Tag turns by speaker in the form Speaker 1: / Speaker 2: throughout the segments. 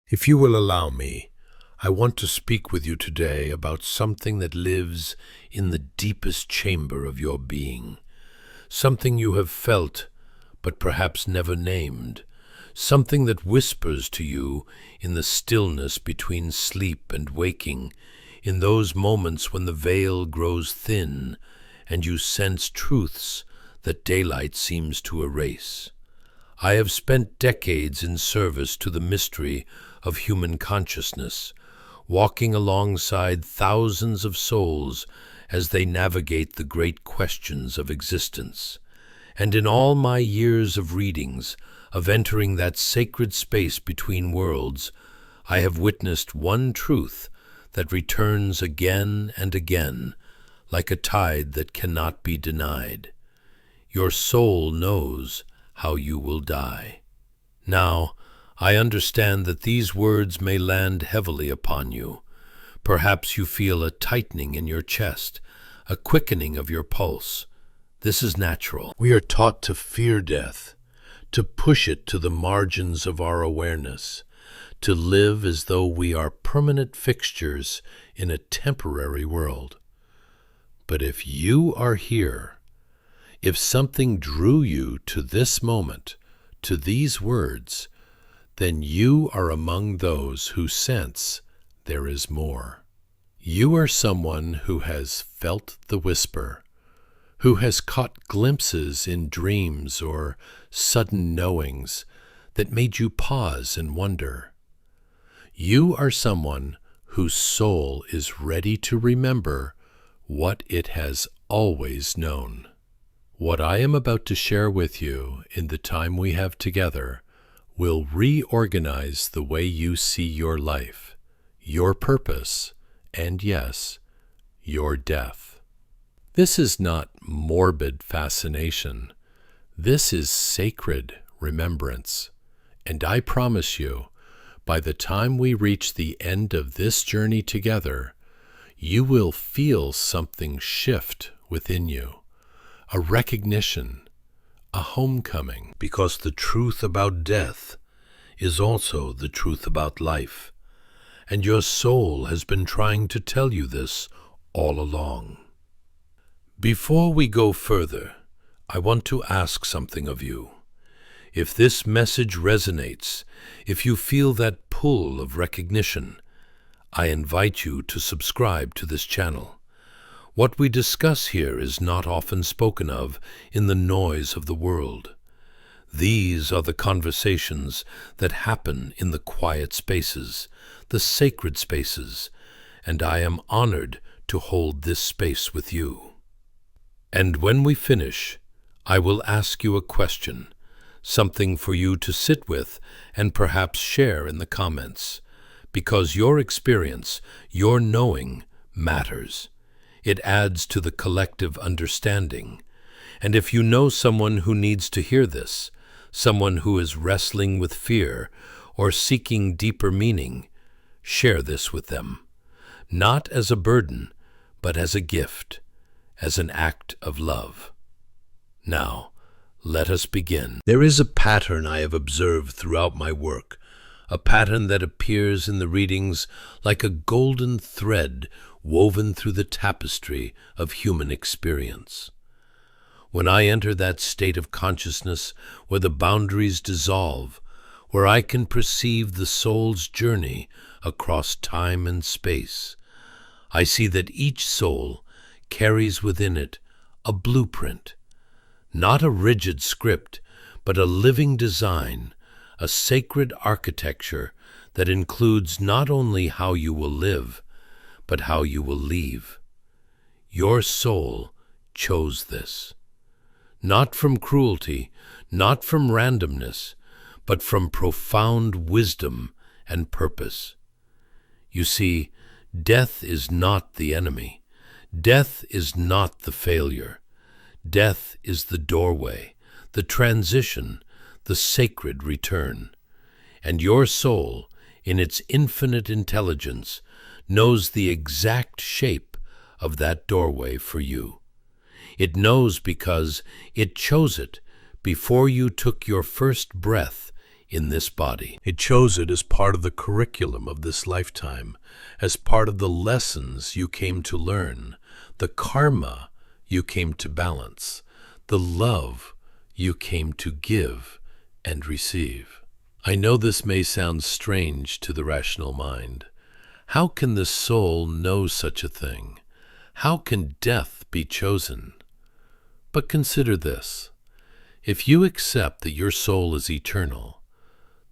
Speaker 1: If you will allow me, I want to speak with you today about something that lives in the deepest chamber of your being, something you have felt but perhaps never named, something that whispers to you in the stillness between sleep and waking, in those moments when the veil grows thin and you sense truths that daylight seems to erase. I have spent decades in service to the mystery of human consciousness, walking alongside thousands of souls as they navigate the great questions of existence. And in all my years of readings, of entering that sacred space between worlds, I have witnessed one truth that returns again and again, like a tide that cannot be denied. Your soul knows how you will die. Now, I understand that these words may land heavily upon you. Perhaps you feel a tightening in your chest, a quickening of your pulse. This is natural. We are taught to fear death, to push it to the margins of our awareness, to live as though we are permanent fixtures in a temporary world. But if you are here, if something drew you to this moment, to these words, then you are among those who sense there is more. You are someone who has felt the whisper, who has caught glimpses in dreams or sudden knowings that made you pause and wonder. You are someone whose soul is ready to remember what it has always known. What I am about to share with you in the time we have together will reorganize the way you see your life, your purpose, and yes, your death. This is not morbid fascination. This is sacred remembrance. And I promise you, by the time we reach the end of this journey together, you will feel something shift within you, a recognition, a homecoming, because the truth about death is also the truth about life, and your soul has been trying to tell you this all along. Before we go further, I want to ask something of you. If this message resonates, if you feel that pull of recognition, I invite you to subscribe to this channel. What we discuss here is not often spoken of in the noise of the world. These are the conversations that happen in the quiet spaces, the sacred spaces, and I am honored to hold this space with you. And when we finish, I will ask you a question, something for you to sit with and perhaps share in the comments, because your experience, your knowing, matters. It adds to the collective understanding. And if you know someone who needs to hear this, someone who is wrestling with fear or seeking deeper meaning, share this with them, not as a burden, but as a gift, as an act of love. Now, let us begin. There is a pattern I have observed throughout my work, a pattern that appears in the readings like a golden thread woven through the tapestry of human experience. When I enter that state of consciousness where the boundaries dissolve, where I can perceive the soul's journey across time and space, I see that each soul carries within it a blueprint, not a rigid script, but a living design, a sacred architecture that includes not only how you will live, but how you will leave. Your soul chose this, not from cruelty, not from randomness, but from profound wisdom and purpose. You see, death is not the enemy. Death is not the failure. Death is the doorway, the transition, the sacred return. And your soul, in its infinite intelligence, knows the exact shape of that doorway for you. It knows because it chose it before you took your first breath in this body. It chose it as part of the curriculum of this lifetime, as part of the lessons you came to learn, the karma you came to balance, the love you came to give and receive. I know this may sound strange to the rational mind. How can the soul know such a thing? How can death be chosen? But consider this. If you accept that your soul is eternal,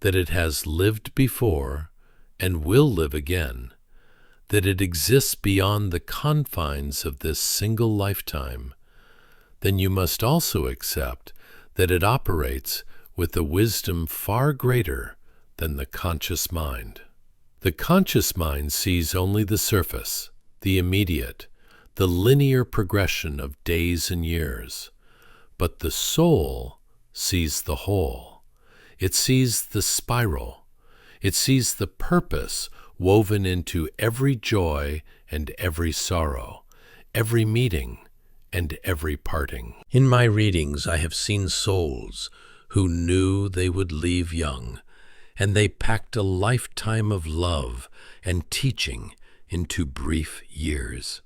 Speaker 1: that it has lived before and will live again, that it exists beyond the confines of this single lifetime, then you must also accept that it operates with a wisdom far greater than the conscious mind. The conscious mind sees only the surface, the immediate, the linear progression of days and years, but the soul sees the whole. It sees the spiral. It sees the purpose woven into every joy and every sorrow, every meeting and every parting. In my readings, I have seen souls who knew they would leave young, and they packed a lifetime of love and teaching into brief years.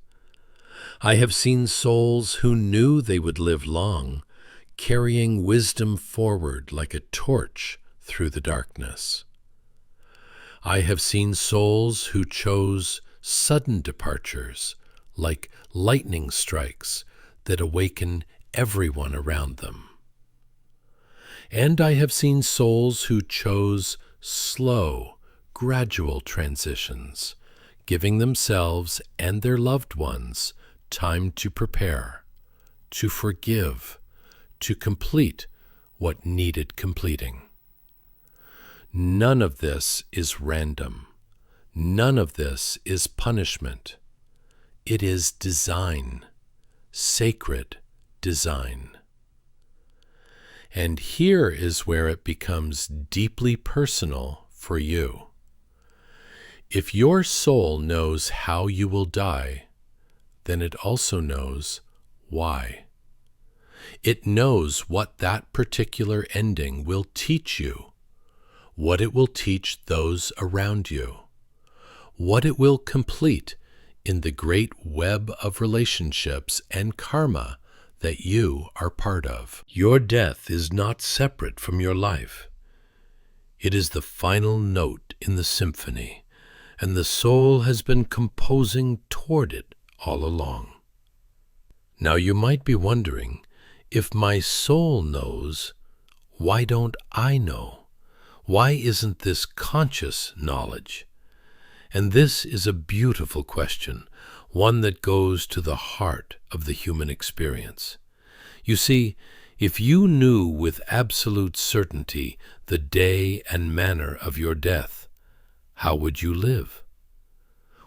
Speaker 1: I have seen souls who knew they would live long, carrying wisdom forward like a torch through the darkness. I have seen souls who chose sudden departures, like lightning strikes that awaken everyone around them. And I have seen souls who chose slow, gradual transitions, giving themselves and their loved ones time to prepare, to forgive, to complete what needed completing. None of this is random. None of this is punishment. It is design, sacred design. And here is where it becomes deeply personal for you. If your soul knows how you will die, then it also knows why. It knows what that particular ending will teach you, what it will teach those around you, what it will complete in the great web of relationships and karma that you are part of. Your death is not separate from your life. It is the final note in the symphony, and the soul has been composing toward it all along. Now you might be wondering, if my soul knows, why don't I know? Why isn't this conscious knowledge? And this is a beautiful question, one that goes to the heart of the human experience. You see, if you knew with absolute certainty the day and manner of your death, how would you live?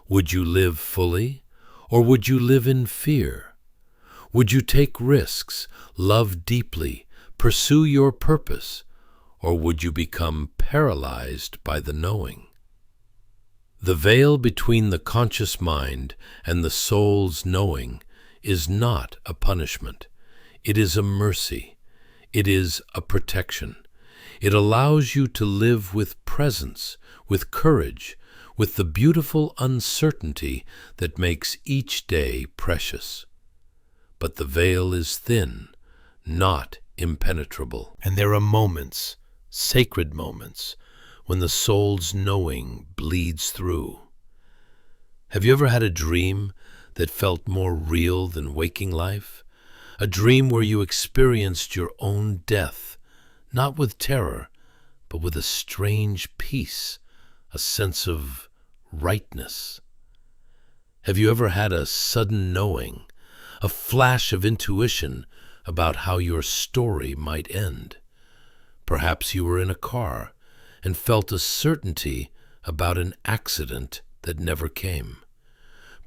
Speaker 1: Would you live fully, or would you live in fear? Would you take risks, love deeply, pursue your purpose, or would you become paralyzed by the knowing? The veil between the conscious mind and the soul's knowing is not a punishment. It is a mercy. It is a protection. It allows you to live with presence, with courage, with the beautiful uncertainty that makes each day precious. But the veil is thin, not impenetrable. And there are moments, sacred moments, when the soul's knowing bleeds through. Have you ever had a dream that felt more real than waking life? A dream where you experienced your own death, not with terror, but with a strange peace, a sense of rightness? Have you ever had a sudden knowing, a flash of intuition about how your story might end? Perhaps you were in a car and felt a certainty about an accident that never came.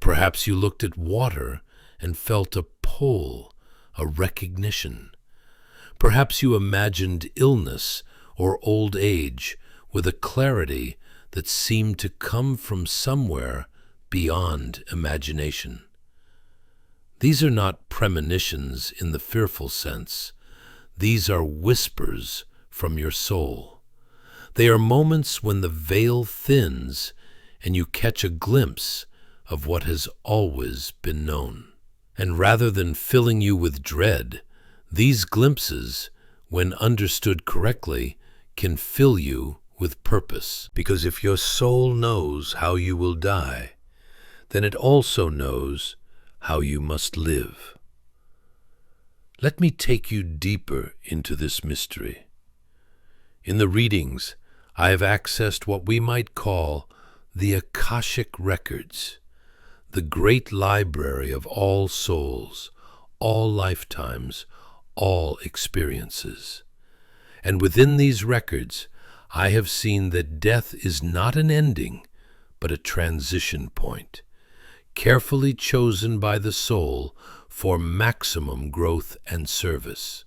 Speaker 1: Perhaps you looked at water and felt a pull, a recognition. Perhaps you imagined illness or old age with a clarity that seemed to come from somewhere beyond imagination. These are not premonitions in the fearful sense. These are whispers from your soul. They are moments when the veil thins and you catch a glimpse of what has always been known. And rather than filling you with dread, these glimpses, when understood correctly, can fill you with purpose. Because if your soul knows how you will die, then it also knows how you must live. Let me take you deeper into this mystery. In the readings, I have accessed what we might call the Akashic Records, the great library of all souls, all lifetimes, all experiences. And within these records, I have seen that death is not an ending, but a transition point, carefully chosen by the soul for maximum growth and service.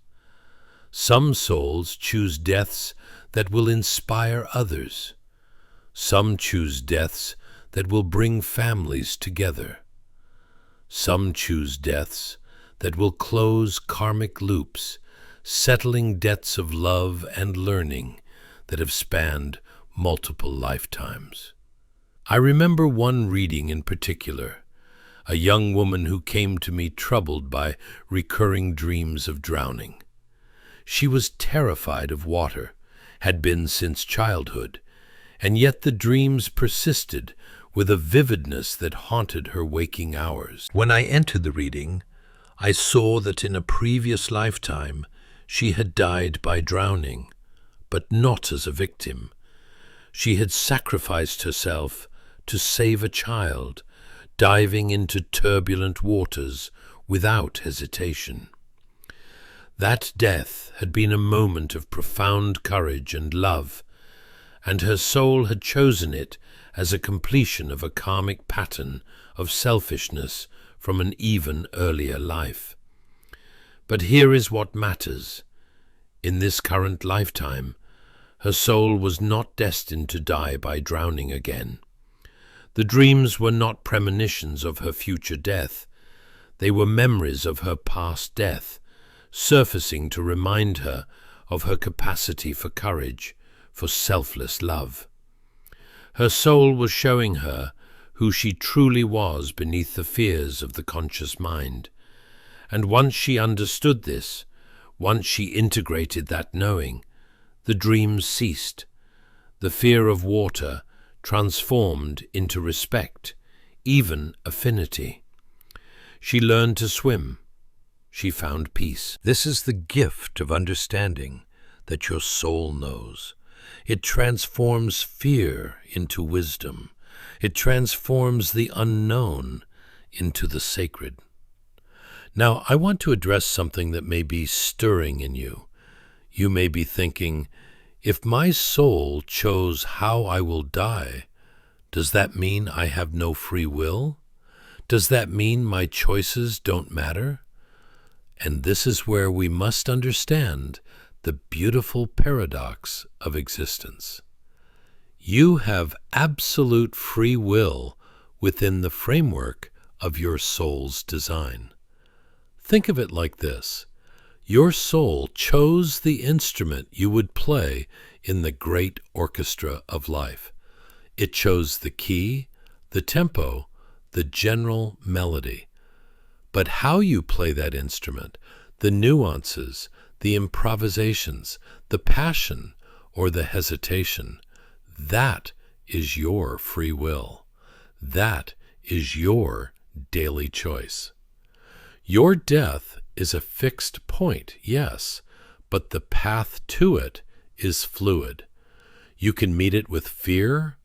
Speaker 1: Some souls choose deaths that will inspire others. Some choose deaths that will bring families together. Some choose deaths that will close karmic loops, settling debts of love and learning that have spanned multiple lifetimes. I remember one reading in particular, a young woman who came to me troubled by recurring dreams of drowning. She was terrified of water, had been since childhood, and yet the dreams persisted with a vividness that haunted her waking hours. When I entered the reading, I saw that in a previous lifetime she had died by drowning, but not as a victim. She had sacrificed herself to save a child, diving into turbulent waters without hesitation. That death had been a moment of profound courage and love, and her soul had chosen it as a completion of a karmic pattern of selfishness from an even earlier life. But here is what matters. In this current lifetime, her soul was not destined to die by drowning again. The dreams were not premonitions of her future death. They were memories of her past death, surfacing to remind her of her capacity for courage, for selfless love. Her soul was showing her who she truly was beneath the fears of the conscious mind. And once she understood this, once she integrated that knowing, the dreams ceased. The fear of water transformed into respect, even affinity. She learned to swim. She found peace. This is the gift of understanding that your soul knows. It transforms fear into wisdom. It transforms the unknown into the sacred. Now, I want to address something that may be stirring in you. You may be thinking, if my soul chose how I will die, does that mean I have no free will? Does that mean my choices don't matter? And this is where we must understand the beautiful paradox of existence. You have absolute free will within the framework of your soul's design. Think of it like this. Your soul chose the instrument you would play in the great orchestra of life. It chose the key, the tempo, the general melody. But how you play that instrument, the nuances, the improvisations, the passion, or the hesitation, that is your free will. That is your daily choice. Your death is a fixed point, yes, but the path to it is fluid. You can meet it with fear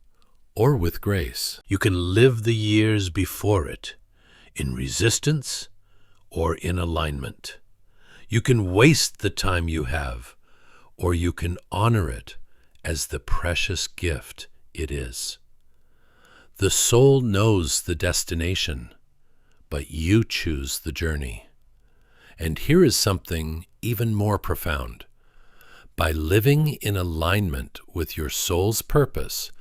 Speaker 1: or with grace. You can live the years before it in resistance or in alignment. You can waste the time you have, or you can honor it as the precious gift it is. The soul knows the destination, but you choose the journey. And here is something even more profound. By living in alignment with your soul's purpose,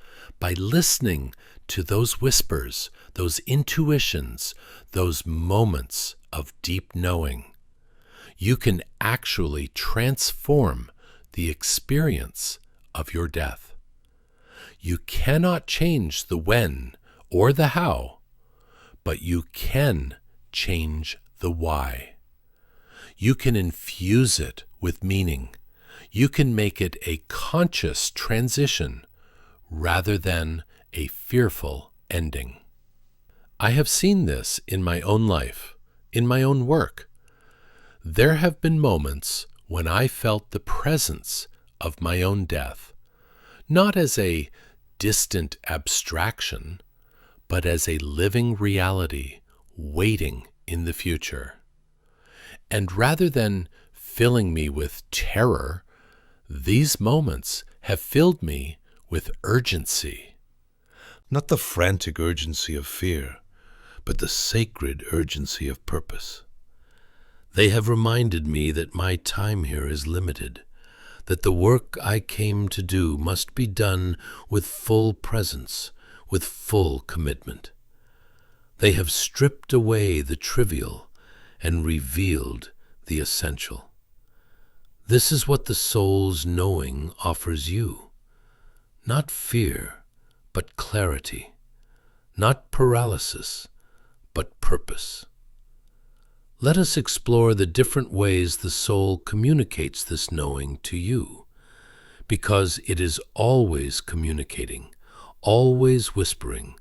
Speaker 1: by listening to those whispers, those intuitions, those moments of deep knowing, you can actually transform the experience of your death. You cannot change the when or the how, but you can change the why. You can infuse it with meaning. You can make it a conscious transition rather than a fearful ending. I have seen this in my own life, in my own work. There have been moments when I felt the presence of my own death, not as a distant abstraction, but as a living reality waiting in the future. And rather than filling me with terror, these moments have filled me with urgency. Not the frantic urgency of fear, but the sacred urgency of purpose. They have reminded me that my time here is limited, that the work I came to do must be done with full presence, with full commitment. They have stripped away the trivial and revealed the essential. This is what the soul's knowing offers you. Not fear, but clarity. Not paralysis, but purpose. Let us explore the different ways the soul communicates this knowing to you, because it is always communicating, always whispering,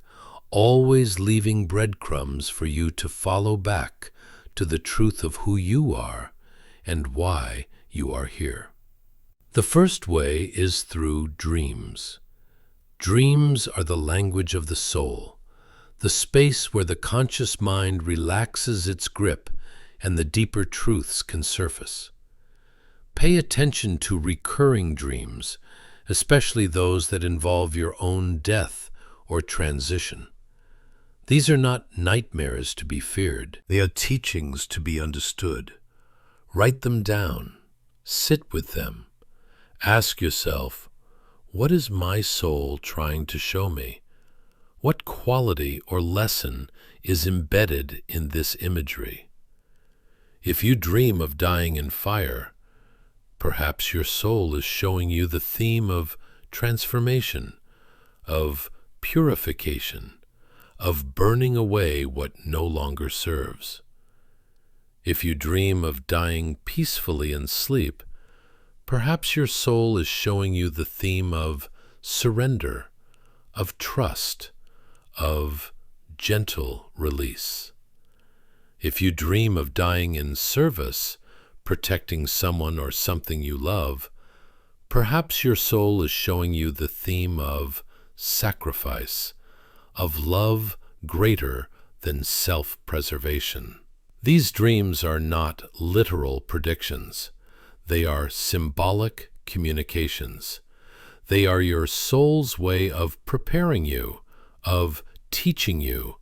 Speaker 1: always leaving breadcrumbs for you to follow back to the truth of who you are and why you are here. The first way is through dreams. Dreams are the language of the soul, the space where the conscious mind relaxes its grip and the deeper truths can surface. Pay attention to recurring dreams, especially those that involve your own death or transition. These are not nightmares to be feared. They are teachings to be understood. Write them down. Sit with them. Ask yourself, what is my soul trying to show me? What quality or lesson is embedded in this imagery? If you dream of dying in fire, perhaps your soul is showing you the theme of transformation, of purification, of burning away what no longer serves. If you dream of dying peacefully in sleep, perhaps your soul is showing you the theme of surrender, of trust, of gentle release. If you dream of dying in service, protecting someone or something you love, perhaps your soul is showing you the theme of sacrifice, of love greater than self-preservation. These dreams are not literal predictions. They are symbolic communications. They are your soul's way of preparing you, of teaching you,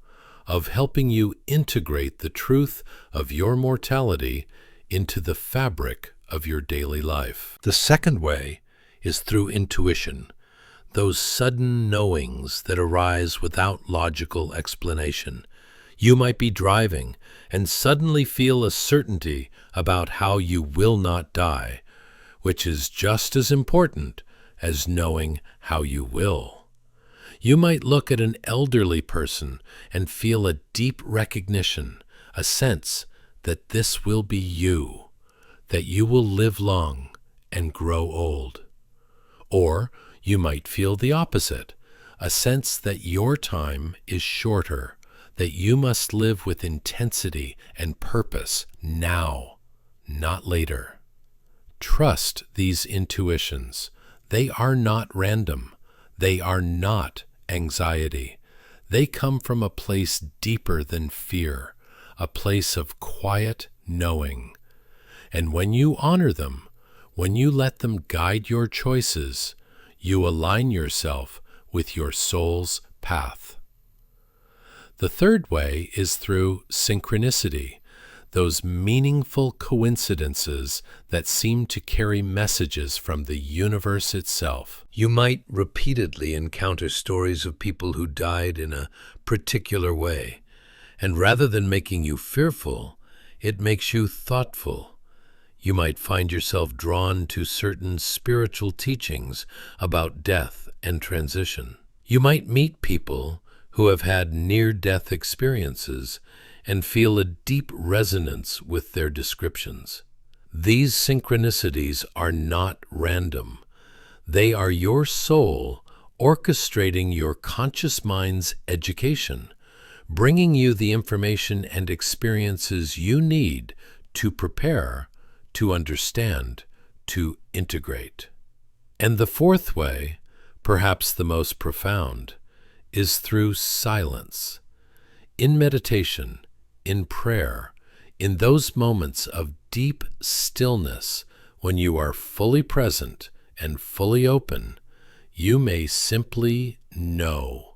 Speaker 1: of helping you integrate the truth of your mortality into the fabric of your daily life. The second way is through intuition, those sudden knowings that arise without logical explanation. You might be driving and suddenly feel a certainty about how you will not die, which is just as important as knowing how you will. You might look at an elderly person and feel a deep recognition, a sense that this will be you, that you will live long and grow old. Or you might feel the opposite, a sense that your time is shorter, that you must live with intensity and purpose now, not later. Trust these intuitions. They are not random. They are not anxiety. They come from a place deeper than fear, a place of quiet knowing. And when you honor them, when you let them guide your choices, you align yourself with your soul's path. The third way is through synchronicity, those meaningful coincidences that seem to carry messages from the universe itself. You might repeatedly encounter stories of people who died in a particular way, and rather than making you fearful, it makes you thoughtful. You might find yourself drawn to certain spiritual teachings about death and transition. You might meet people who have had near-death experiences and feel a deep resonance with their descriptions. These synchronicities are not random. They are your soul orchestrating your conscious mind's education, bringing you the information and experiences you need to prepare, to understand, to integrate. And the fourth way, perhaps the most profound, is through silence. In meditation, in prayer, in those moments of deep stillness when you are fully present and fully open, you may simply know.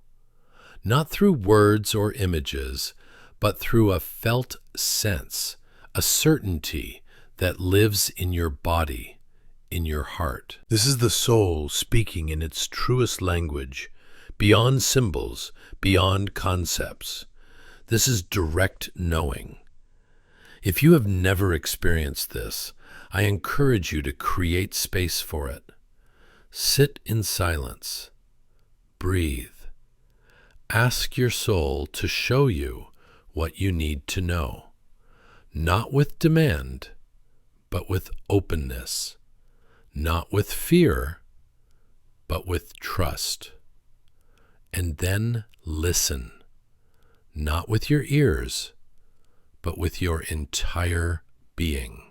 Speaker 1: Not through words or images, but through a felt sense, a certainty that lives in your body, in your heart. This is the soul speaking in its truest language, beyond symbols, beyond concepts. This is direct knowing. If you have never experienced this, I encourage you to create space for it. Sit in silence. Breathe. Ask your soul to show you what you need to know, not with demand, but with openness, not with fear, but with trust. And then listen, not with your ears, but with your entire being.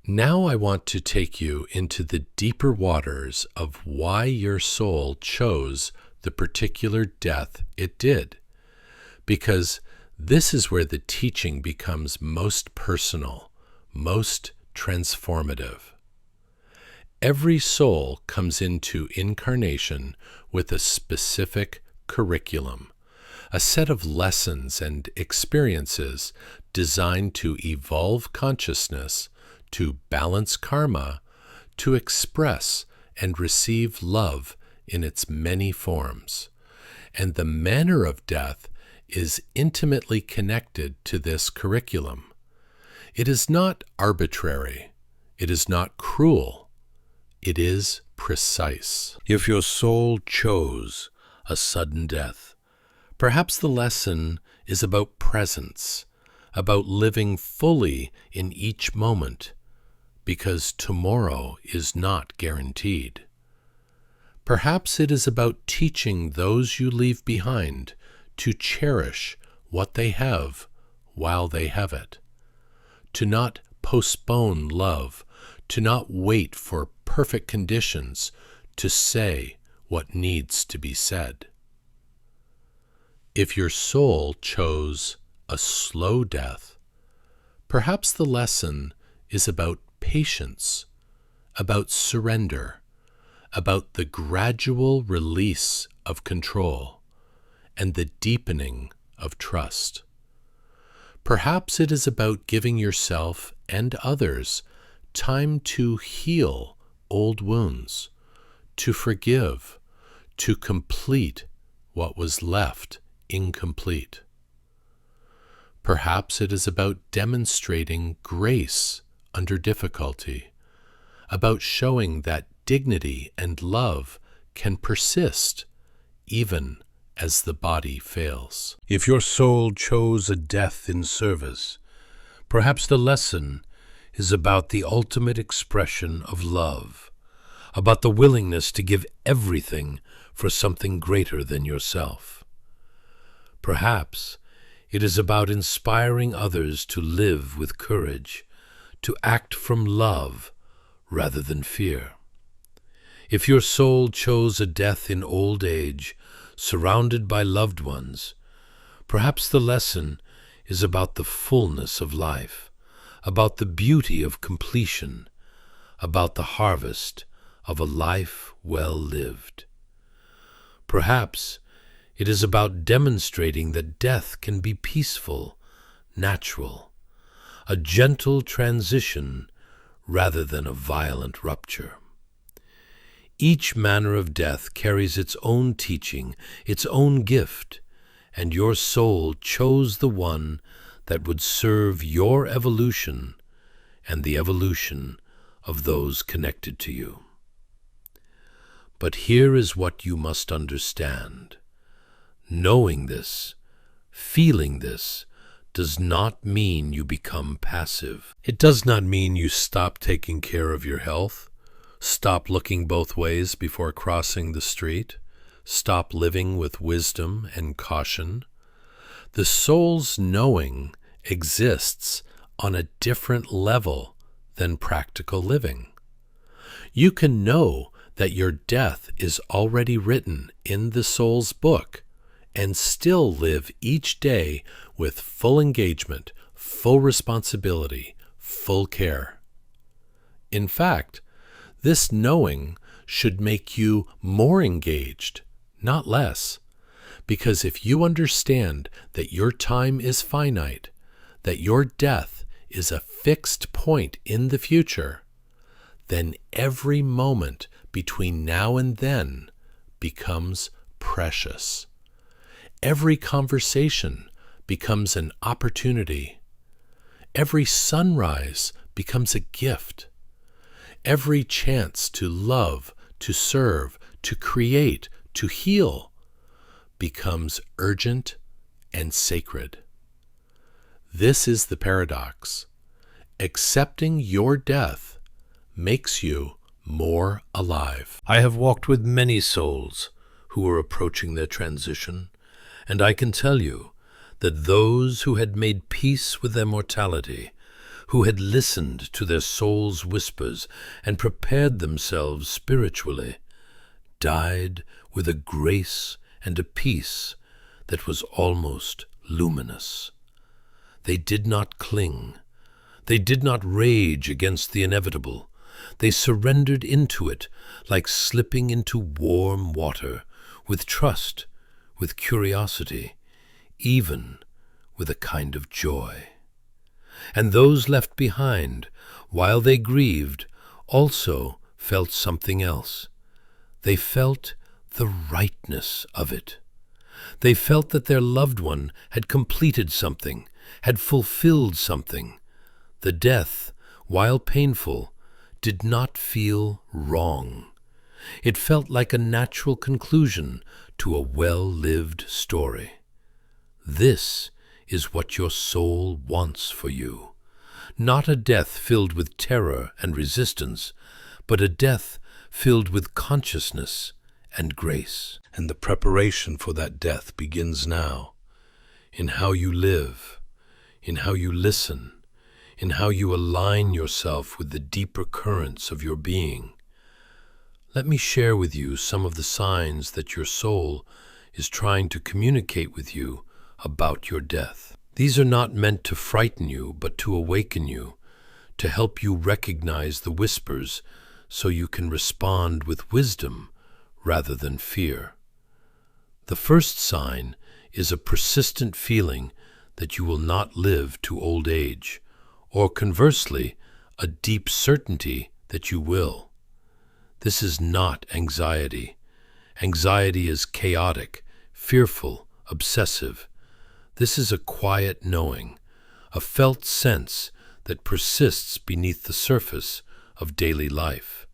Speaker 1: Now I want to take you into the deeper waters of why your soul chose the particular death it did, because this is where the teaching becomes most personal, most transformative. Every soul comes into incarnation with a specific curriculum, a set of lessons and experiences designed to evolve consciousness, to balance karma, to express and receive love in its many forms. And the manner of death is intimately connected to this curriculum. It is not arbitrary. It is not cruel. It is precise. If your soul chose a sudden death, perhaps the lesson is about presence, about living fully in each moment, because tomorrow is not guaranteed. Perhaps it is about teaching those you leave behind to cherish what they have while they have it, to not postpone love, to not wait for perfect conditions to say what needs to be said. If your soul chose a slow death, perhaps the lesson is about patience, about surrender, about the gradual release of control and the deepening of trust. Perhaps it is about giving yourself and others time to heal old wounds, to forgive, to complete what was left incomplete. Perhaps it is about demonstrating grace under difficulty, about showing that dignity and love can persist even as the body fails. If your soul chose a death in service, perhaps the lesson is about the ultimate expression of love, about the willingness to give everything for something greater than yourself. Perhaps it is about inspiring others to live with courage, to act from love rather than fear. If your soul chose a death in old age, surrounded by loved ones, perhaps the lesson is about the fullness of life, about the beauty of completion, about the harvest of a life well lived. Perhaps it is about demonstrating that death can be peaceful, natural, a gentle transition rather than a violent rupture. Each manner of death carries its own teaching, its own gift, and your soul chose the one that would serve your evolution and the evolution of those connected to you. But here is what you must understand. Knowing this, feeling this, does not mean you become passive. It does not mean you stop taking care of your health, stop looking both ways before crossing the street, stop living with wisdom and caution. The soul's knowing exists on a different level than practical living. You can know that your death is already written in the soul's book and still live each day with full engagement, full responsibility, full care. In fact, this knowing should make you more engaged, not less, because if you understand that your time is finite, that your death is a fixed point in the future, then every moment between now and then becomes precious. Every conversation becomes an opportunity. Every sunrise becomes a gift. Every chance to love, to serve, to create, to heal becomes urgent and sacred. This is the paradox. Accepting your death makes you more alive. I have walked with many souls who were approaching their transition, and I can tell you that those who had made peace with their mortality, who had listened to their soul's whispers and prepared themselves spiritually, died with a grace and a peace that was almost luminous. They did not cling. They did not rage against the inevitable. They surrendered into it like slipping into warm water, with trust, with curiosity, even with a kind of joy. And those left behind, while they grieved, also felt something else. They felt the rightness of it. They felt that their loved one had completed something, had fulfilled something. The death, while painful, did not feel wrong. It felt like a natural conclusion to a well-lived story. This is what your soul wants for you. Not a death filled with terror and resistance, but a death filled with consciousness and grace. And the preparation for that death begins now, in how you live, in how you listen, in how you align yourself with the deeper currents of your being. Let me share with you some of the signs that your soul is trying to communicate with you about your death. These are not meant to frighten you, but to awaken you, to help you recognize the whispers so you can respond with wisdom rather than fear. The first sign is a persistent feeling that you will not live to old age, or conversely, a deep certainty that you will. This is not anxiety. Anxiety is chaotic, fearful, obsessive. This is a quiet knowing, a felt sense that persists beneath the surface of daily life.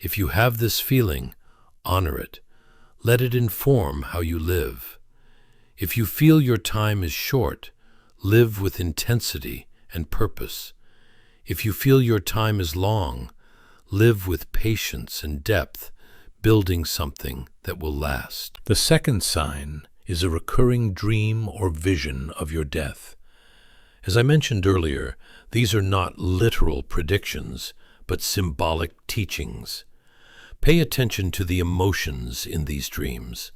Speaker 1: If you have this feeling, honor it. Let it inform how you live. If you feel your time is short, live with intensity and purpose. If you feel your time is long, live with patience and depth, building something that will last. The second sign is a recurring dream or vision of your death. As I mentioned earlier, these are not literal predictions, but symbolic teachings. Pay attention to the emotions in these dreams.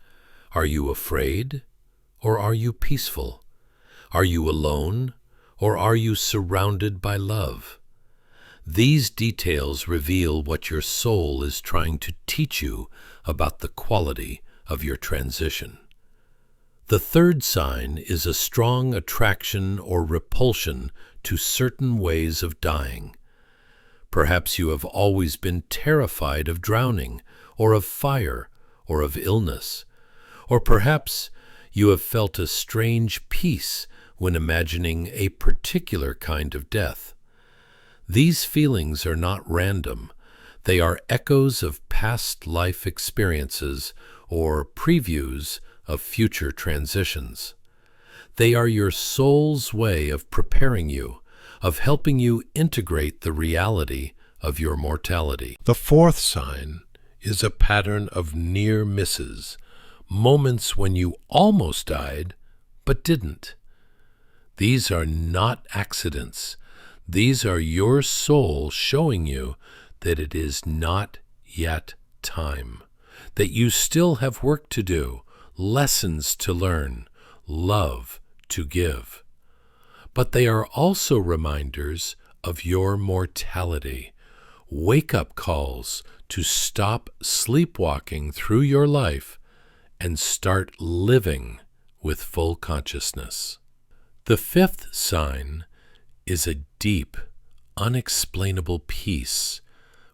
Speaker 1: Are you afraid, or are you peaceful? Are you alone, or are you surrounded by love? These details reveal what your soul is trying to teach you about the quality of your transition. The third sign is a strong attraction or repulsion to certain ways of dying. Perhaps you have always been terrified of drowning, or of fire, or of illness. Or perhaps you have felt a strange peace when imagining a particular kind of death. These feelings are not random. They are echoes of past life experiences or previews of future transitions. They are your soul's way of preparing you, of helping you integrate the reality of your mortality. The fourth sign is a pattern of near misses, moments when you almost died but didn't. These are not accidents. These are your soul showing you that it is not yet time, that you still have work to do, lessons to learn, love to give. But they are also reminders of your mortality, wake-up calls to stop sleepwalking through your life and start living with full consciousness. The fifth sign is a deep, unexplainable peace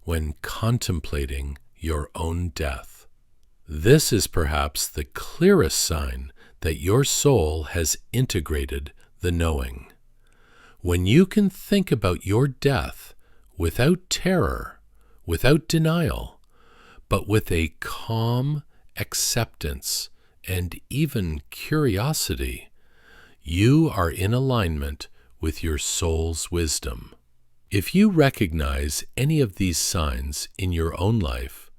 Speaker 1: when contemplating your own death. This is perhaps the clearest sign that your soul has integrated the knowing. When you can think about your death without terror, without denial, but with a calm acceptance and even curiosity, you are in alignment with your soul's wisdom. If you recognize any of these signs in your own life,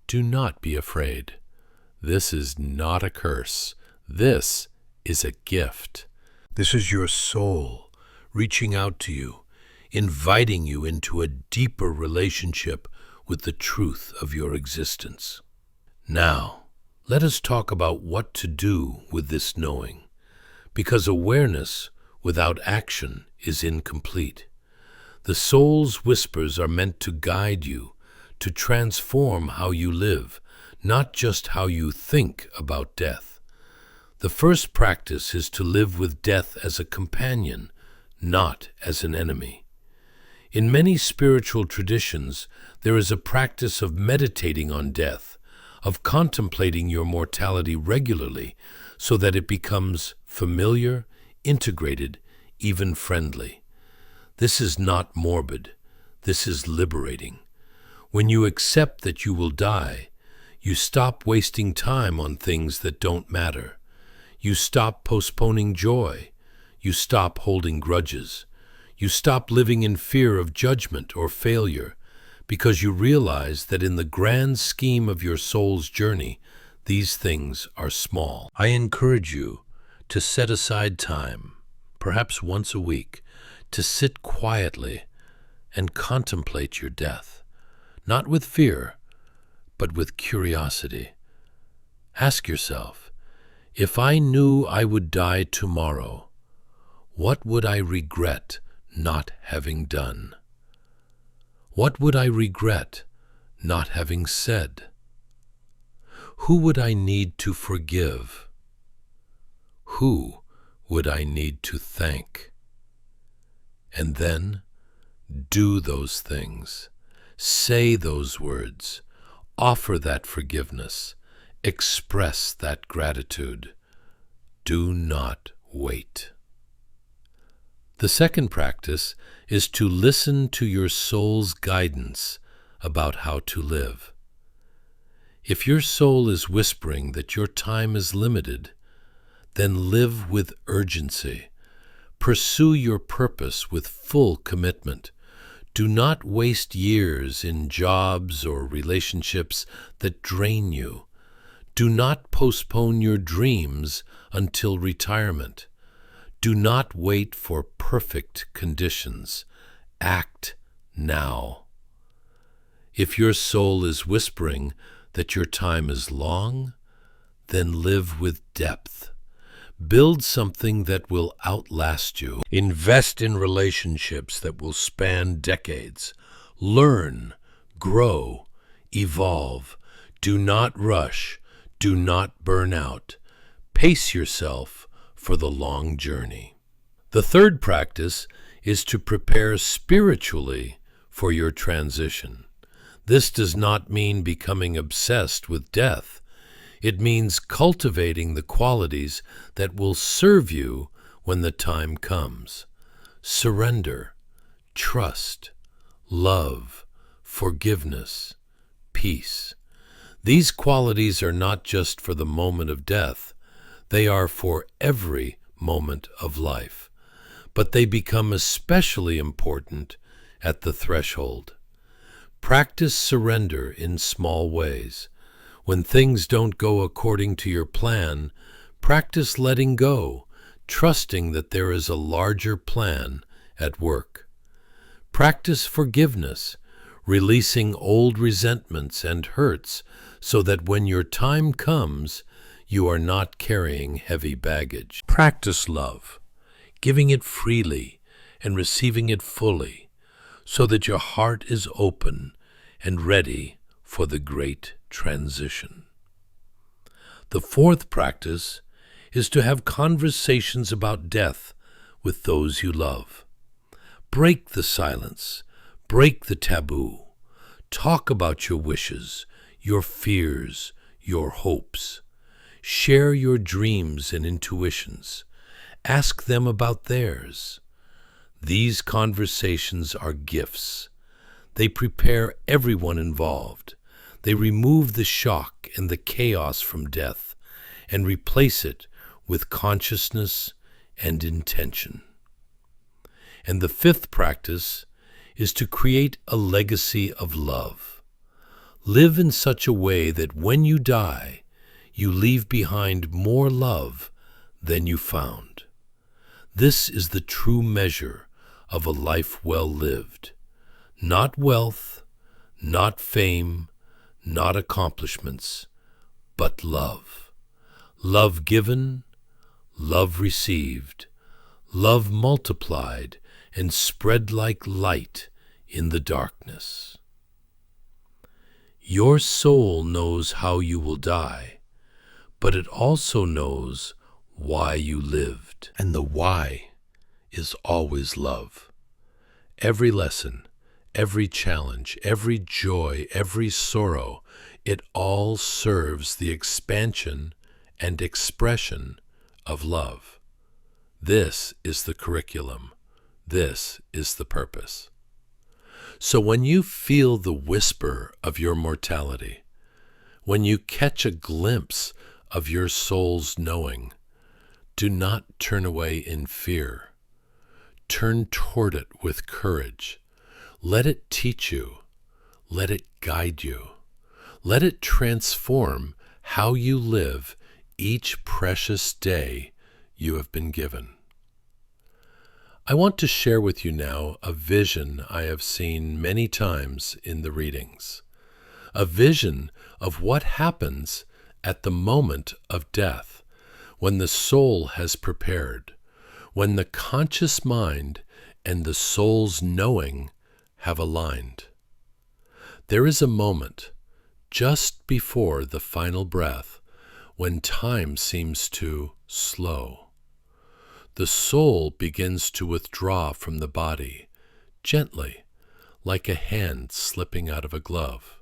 Speaker 1: do not be afraid. This is not a curse. This is a gift. This is your soul reaching out to you, inviting you into a deeper relationship with the truth of your existence. Now, let us talk about what to do with this knowing, because awareness without action is incomplete. The soul's whispers are meant to guide you, to transform how you live, not just how you think about death. The first practice is to live with death as a companion, not as an enemy. In many spiritual traditions, there is a practice of meditating on death, of contemplating your mortality regularly so that it becomes familiar, integrated, even friendly. This is not morbid. This is liberating. When you accept that you will die, you stop wasting time on things that don't matter. You stop postponing joy. You stop holding grudges. You stop living in fear of judgment or failure, because you realize that in the grand scheme of your soul's journey, these things are small. I encourage you to set aside time, perhaps once a week, to sit quietly and contemplate your death, not with fear, but with curiosity. Ask yourself, if I knew I would die tomorrow, what would I regret not having done? What would I regret not having said? Who would I need to forgive? Who would I need to thank? And then do those things, say those words, offer that forgiveness, express that gratitude. Do not wait. The second practice is to listen to your soul's guidance about how to live. If your soul is whispering that your time is limited, then live with urgency. Pursue your purpose with full commitment. Do not waste years in jobs or relationships that drain you. Do not postpone your dreams until retirement. Do not wait for perfect conditions. Act now. If your soul is whispering that your time is long, then live with depth. Build something that will outlast you. Invest in relationships that will span decades. Learn, grow, evolve. Do not rush. Do not burn out. Pace yourself for the long journey. The third practice is to prepare spiritually for your transition. This does not mean becoming obsessed with death. It means cultivating the qualities that will serve you when the time comes. Surrender, trust, love, forgiveness, peace. These qualities are not just for the moment of death, they are for every moment of life, but they become especially important at the threshold. Practice surrender in small ways. When things don't go according to your plan, practice letting go, trusting that there is a larger plan at work. Practice forgiveness, releasing old resentments and hurts so that when your time comes, you are not carrying heavy baggage. Practice love, giving it freely and receiving it fully, so that your heart is open and ready for the great transition. The fourth practice is to have conversations about death with those you love. Break the silence, break the taboo. Talk about your wishes, your fears, your hopes. Share your dreams and intuitions. Ask them about theirs. These conversations are gifts. They prepare everyone involved. They remove the shock and the chaos from death and replace it with consciousness and intention. And the fifth practice is to create a legacy of love. Live in such a way that when you die, you leave behind more love than you found. This is the true measure of a life well lived. Not wealth, not fame, not accomplishments, but love. Love given, love received, love multiplied and spread like light in the darkness. Your soul knows how you will die, but it also knows why you lived. And the why is always love. Every lesson, every challenge, every joy, every sorrow, it all serves the expansion and expression of love. This is the curriculum. This is the purpose. So when you feel the whisper of your mortality, when you catch a glimpse of your soul's knowing, do not turn away in fear. Turn toward it with courage. Let it teach you. Let it guide you. Let it transform how you live each precious day you have been given. I want to share with you now a vision I have seen many times in the readings. A vision of what happens at the moment of death, when the soul has prepared, when the conscious mind and the soul's knowing have aligned. There is a moment, just before the final breath, when time seems to slow. The soul begins to withdraw from the body, gently, like a hand slipping out of a glove.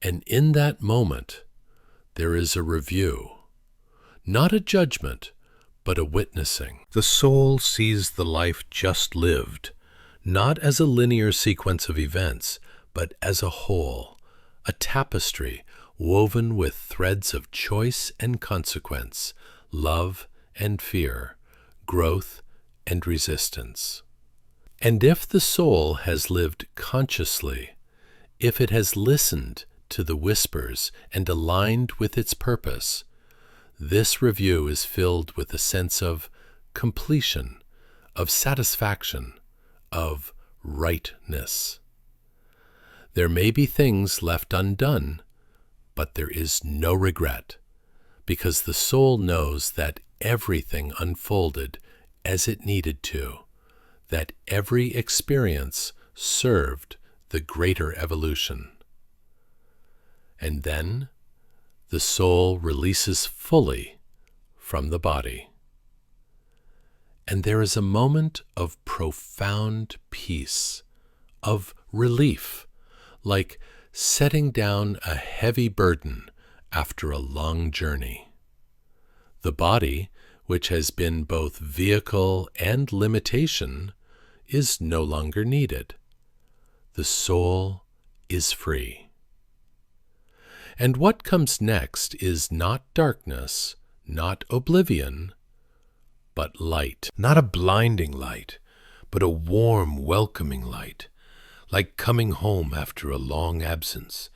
Speaker 1: And in that moment, there is a review, not a judgment, but a witnessing. The soul sees the life just lived, not as a linear sequence of events, but as a whole, a tapestry woven with threads of choice and consequence, love and fear, growth and resistance. And if the soul has lived consciously, if it has listened to the whispers and aligned with its purpose, this review is filled with a sense of completion, of satisfaction, of rightness. There may be things left undone, but there is no regret, because the soul knows that everything unfolded as it needed to, that every experience served the greater evolution. And then the soul releases fully from the body. And there is a moment of profound peace, of relief, like setting down a heavy burden after a long journey. The body, which has been both vehicle and limitation, is no longer needed. The soul is free. And what comes next is not darkness, not oblivion, but light. Not a blinding light, but a warm, welcoming light, like coming home after a long absence.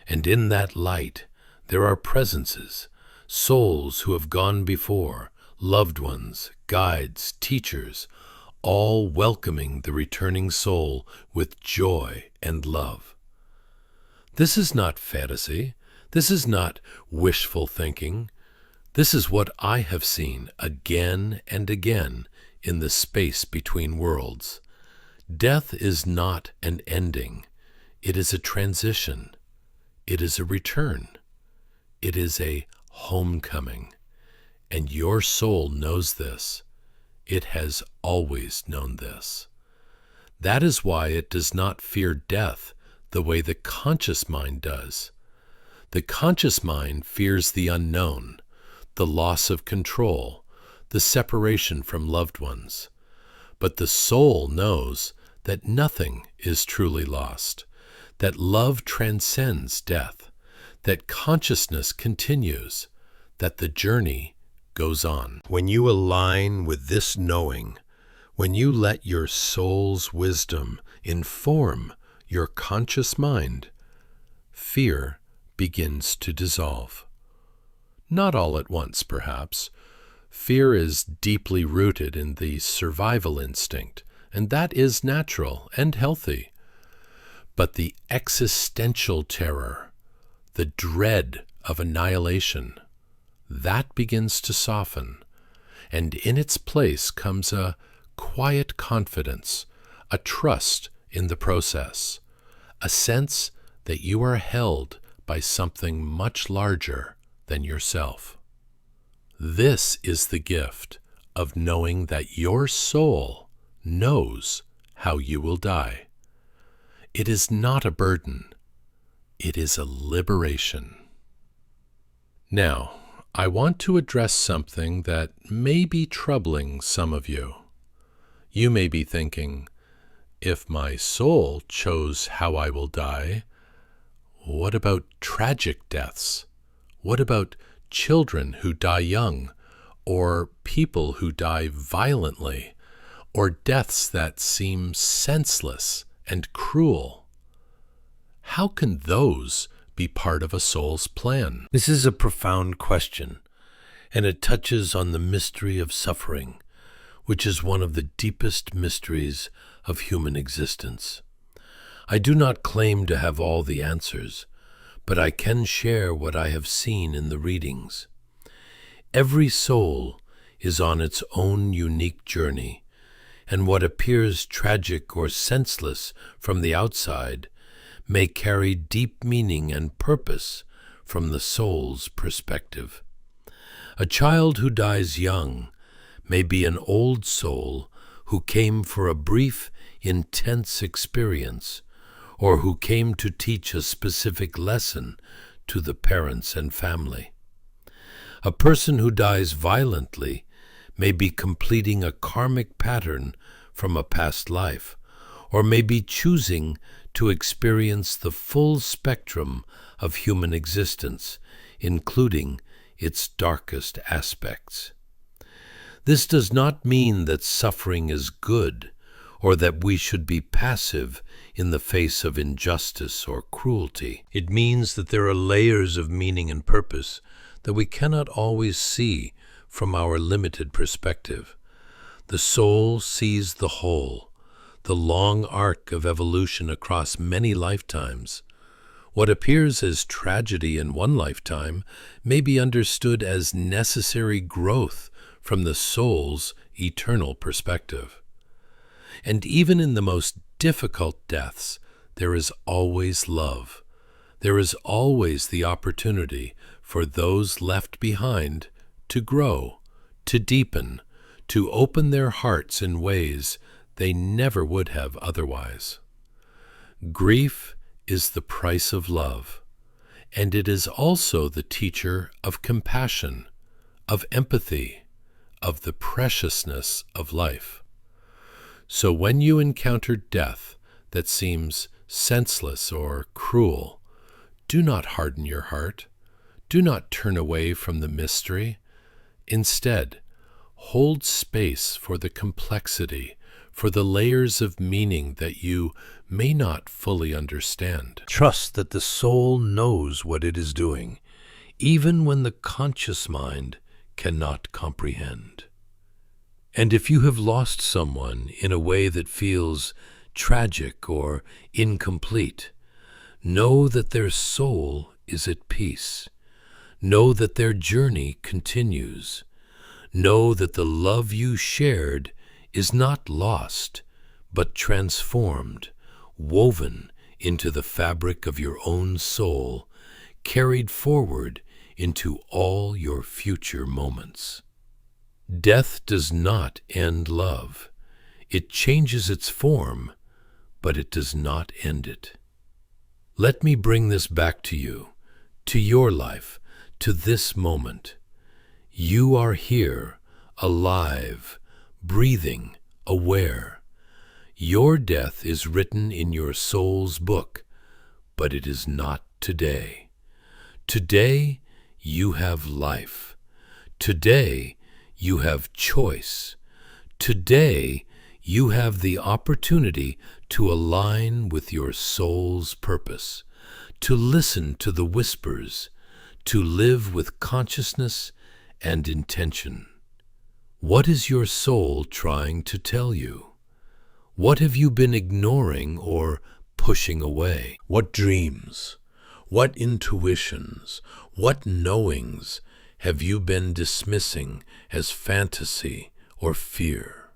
Speaker 1: And in that light, there are presences, souls who have gone before, loved ones, guides, teachers, all welcoming the returning soul with joy and love. This is not fantasy. This is not wishful thinking. This is what I have seen again and again in the space between worlds. Death is not an ending. It is a transition. It is a return. It is a homecoming. And your soul knows this. It has always known this. That is why it does not fear death the way the conscious mind does. The conscious mind fears the unknown, the loss of control, the separation from loved ones. But the soul knows that nothing is truly lost, that love transcends death, that consciousness continues, that the journey goes on. When you align with this knowing, when you let your soul's wisdom inform your conscious mind, fear begins to dissolve. Not all at once, perhaps. Fear is deeply rooted in the survival instinct, and that is natural and healthy. But the existential terror, the dread of annihilation, that begins to soften, and in its place comes a quiet confidence, a trust in the process, a sense that you are held by something much larger than yourself. This is the gift of knowing that your soul knows how you will die. It is not a burden. It is a liberation. Now, I want to address something that may be troubling some of you. You may be thinking, if my soul chose how I will die, what about tragic deaths? What about children who die young, or people who die violently, or deaths that seem senseless and cruel? How can those be part of a soul's plan? This is a profound question, and it touches on the mystery of suffering, which is one of the deepest mysteries of human existence. I do not claim to have all the answers, but I can share what I have seen in the readings. Every soul is on its own unique journey, and what appears tragic or senseless from the outside may carry deep meaning and purpose from the soul's perspective. A child who dies young may be an old soul who came for a brief, intense experience, or who came to teach a specific lesson to the parents and family. A person who dies violently may be completing a karmic pattern from a past life, or may be choosing to experience the full spectrum of human existence, including its darkest aspects. This does not mean that suffering is good, or that we should be passive in the face of injustice or cruelty. It means that there are layers of meaning and purpose that we cannot always see from our limited perspective. The soul sees the whole, the long arc of evolution across many lifetimes. What appears as tragedy in one lifetime may be understood as necessary growth from the soul's eternal perspective. And even in the most difficult deaths, there is always love. There is always the opportunity for those left behind to grow, to deepen, to open their hearts in ways they never would have otherwise. Grief is the price of love, and it is also the teacher of compassion, of empathy, of the preciousness of life. So when you encounter death that seems senseless or cruel, do not harden your heart. Do not turn away from the mystery. Instead, hold space for the complexity, for the layers of meaning that you may not fully understand.
Speaker 2: Trust that the soul knows what it is doing, even when the conscious mind cannot comprehend. And if you have lost someone in a way that feels tragic or incomplete, know that their soul is at peace. Know that their journey continues. Know that the love you shared is not lost, but transformed, woven into the fabric of your own soul, carried forward into all your future moments. Death does not end love. It changes its form, but it does not end it. Let me bring this back to you, to your life, to this moment. You are here, alive, breathing, aware. Your death is written in your soul's book, but it is not today. Today, you have life. Today, you have choice. Today, you have the opportunity to align with your soul's purpose, to listen to the whispers, to live with consciousness and intention. What is your soul trying to tell you? What have you been ignoring or pushing away? What dreams, what intuitions, what knowings have you been dismissing as fantasy or fear?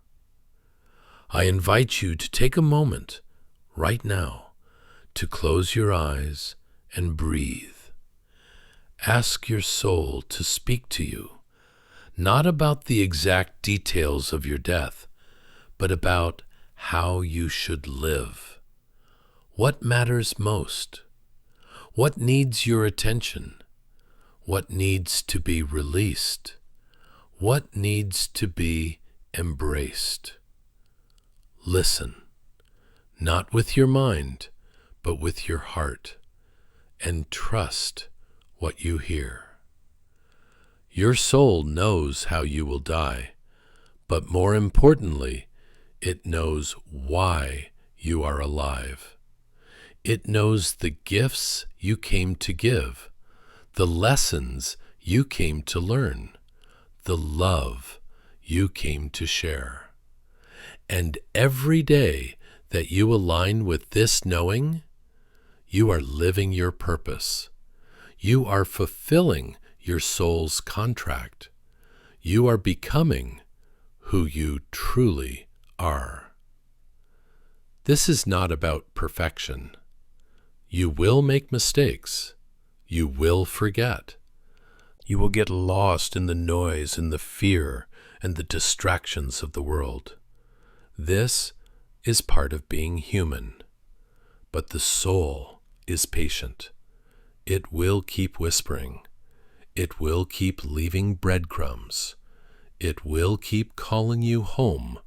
Speaker 2: I invite you to take a moment right now to close your eyes and breathe. Ask your soul to speak to you, not about the exact details of your death, but about how you should live. What matters most? What needs your attention? What needs to be released? What needs to be embraced? Listen, not with your mind, but with your heart, and trust what you hear. Your soul knows how you will die, but more importantly, it knows why you are alive. It knows the gifts you came to give, the lessons you came to learn, the love you came to share. And every day that you align with this knowing, you are living your purpose. You are fulfilling your soul's contract. You are becoming who you truly are. This is not about perfection. You will make mistakes. You will forget. You will get lost in the noise and the fear and the distractions of the world. This is part of being human. But the soul is patient. It will keep whispering. It will keep leaving breadcrumbs. It will keep calling you home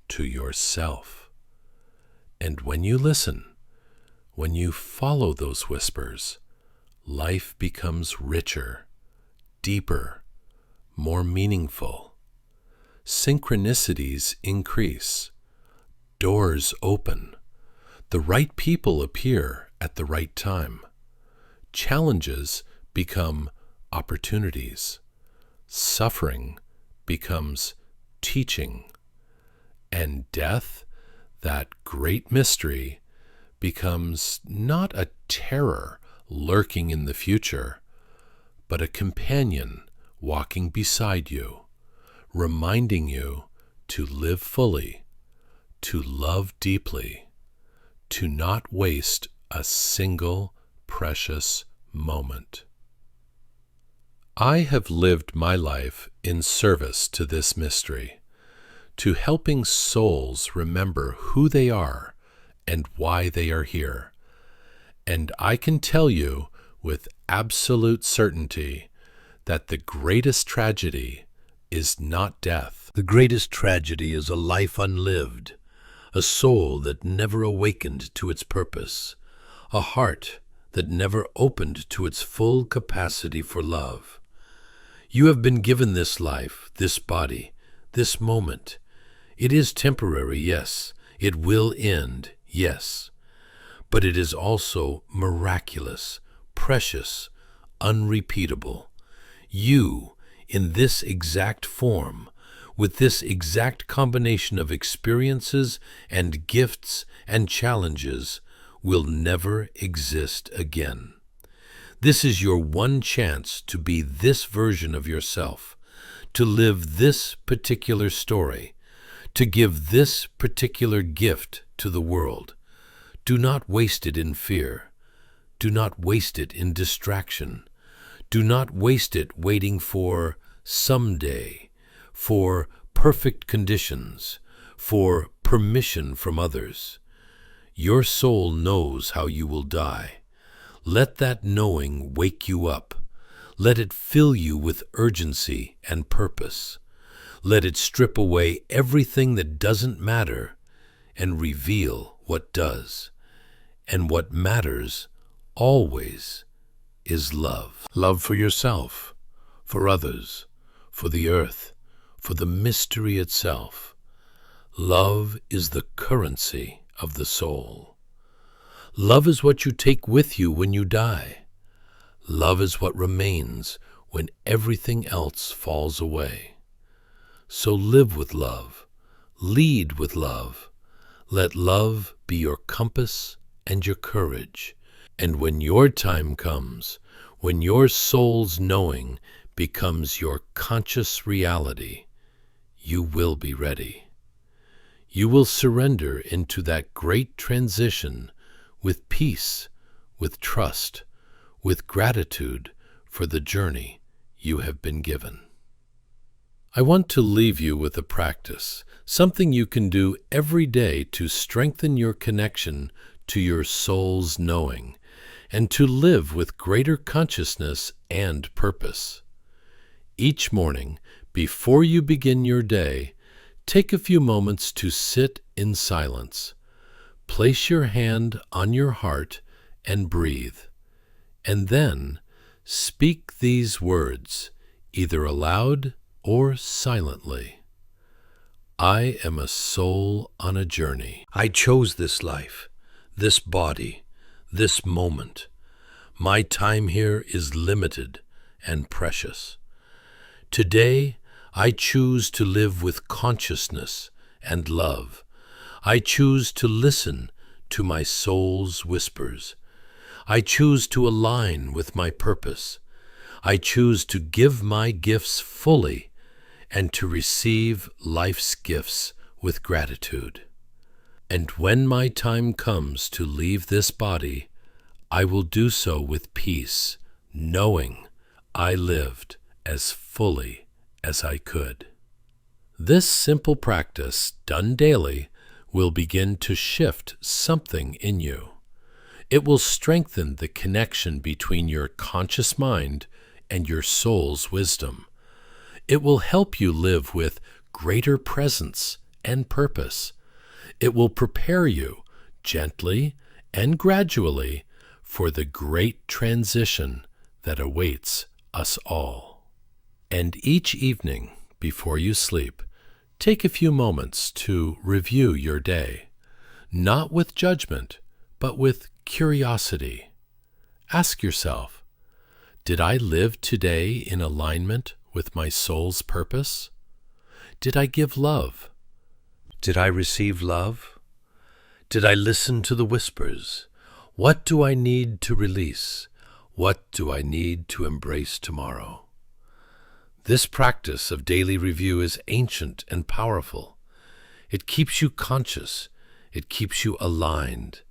Speaker 2: to yourself. And when you listen, when you follow those whispers, life becomes richer, deeper, more meaningful. Synchronicities increase. Doors open. The right people appear at the right time. Challenges become opportunities. Suffering becomes teaching. And death, that great mystery, becomes not a terror lurking in the future, but a companion walking beside you, reminding you to live fully, to love deeply, to not waste a single precious moment. I have lived my life in service to this mystery, to helping souls remember who they are and why they are here. And I can tell you with absolute certainty that the greatest tragedy is not death. The greatest tragedy is a life unlived, a soul that never awakened to its purpose,
Speaker 1: a heart that never opened to its full capacity for love. You have been given this life, this body, this moment. It is temporary, yes. It will end, yes. But it is also miraculous, precious, unrepeatable. You, in this exact form, with this exact combination of experiences and gifts and challenges, will never exist again. This is your one chance to be this version of yourself, to live this particular story, to give this particular gift to the world. Do not waste it in fear. Do not waste it in distraction. Do not waste it waiting for someday, for perfect conditions, for permission from others. Your soul knows how you will die. Let that knowing wake you up. Let it fill you with urgency and purpose. Let it strip away everything that doesn't matter and reveal what does. And what matters always is love. Love for yourself, for others, for the earth, for the mystery itself. Love is the currency of the soul. Love is what you take with you when you die. Love is what remains when everything else falls away. So live with love. Lead with love. Let love be your compass and your courage. And when your time comes, when your soul's knowing becomes your conscious reality, you will be ready. You will surrender into that great transition with peace, with trust, with gratitude for the journey you have been given. I want to leave you with a practice, something you can do every day to strengthen your connection to your soul's knowing and to live with greater consciousness and purpose. Each morning, before you begin your day, take a few moments to sit in silence. Place your hand on your heart and breathe. And then speak these words, either aloud or silently. I am a soul on a journey. I chose this life, this body, this moment. My time here is limited and precious. Today, I choose to live with consciousness and love. I choose to listen to my soul's whispers. I choose to align with my purpose. I choose to give my gifts fully and to receive life's gifts with gratitude. And when my time comes to leave this body, I will do so with peace, knowing I lived as fully as I could. This simple practice, done daily, will begin to shift something in you. It will strengthen the connection between your conscious mind and your soul's wisdom. It will help you live with greater presence and purpose. It will prepare you, gently and gradually, for the great transition that awaits us all. And each evening, before you sleep, take a few moments to review your day, not with judgment, but with curiosity. Ask yourself, did I live today in alignment with my soul's purpose? Did I give love? Did I receive love? Did I listen to the whispers? What do I need to release? What do I need to embrace tomorrow? This practice of daily review is ancient and powerful. It keeps you conscious. It keeps you aligned.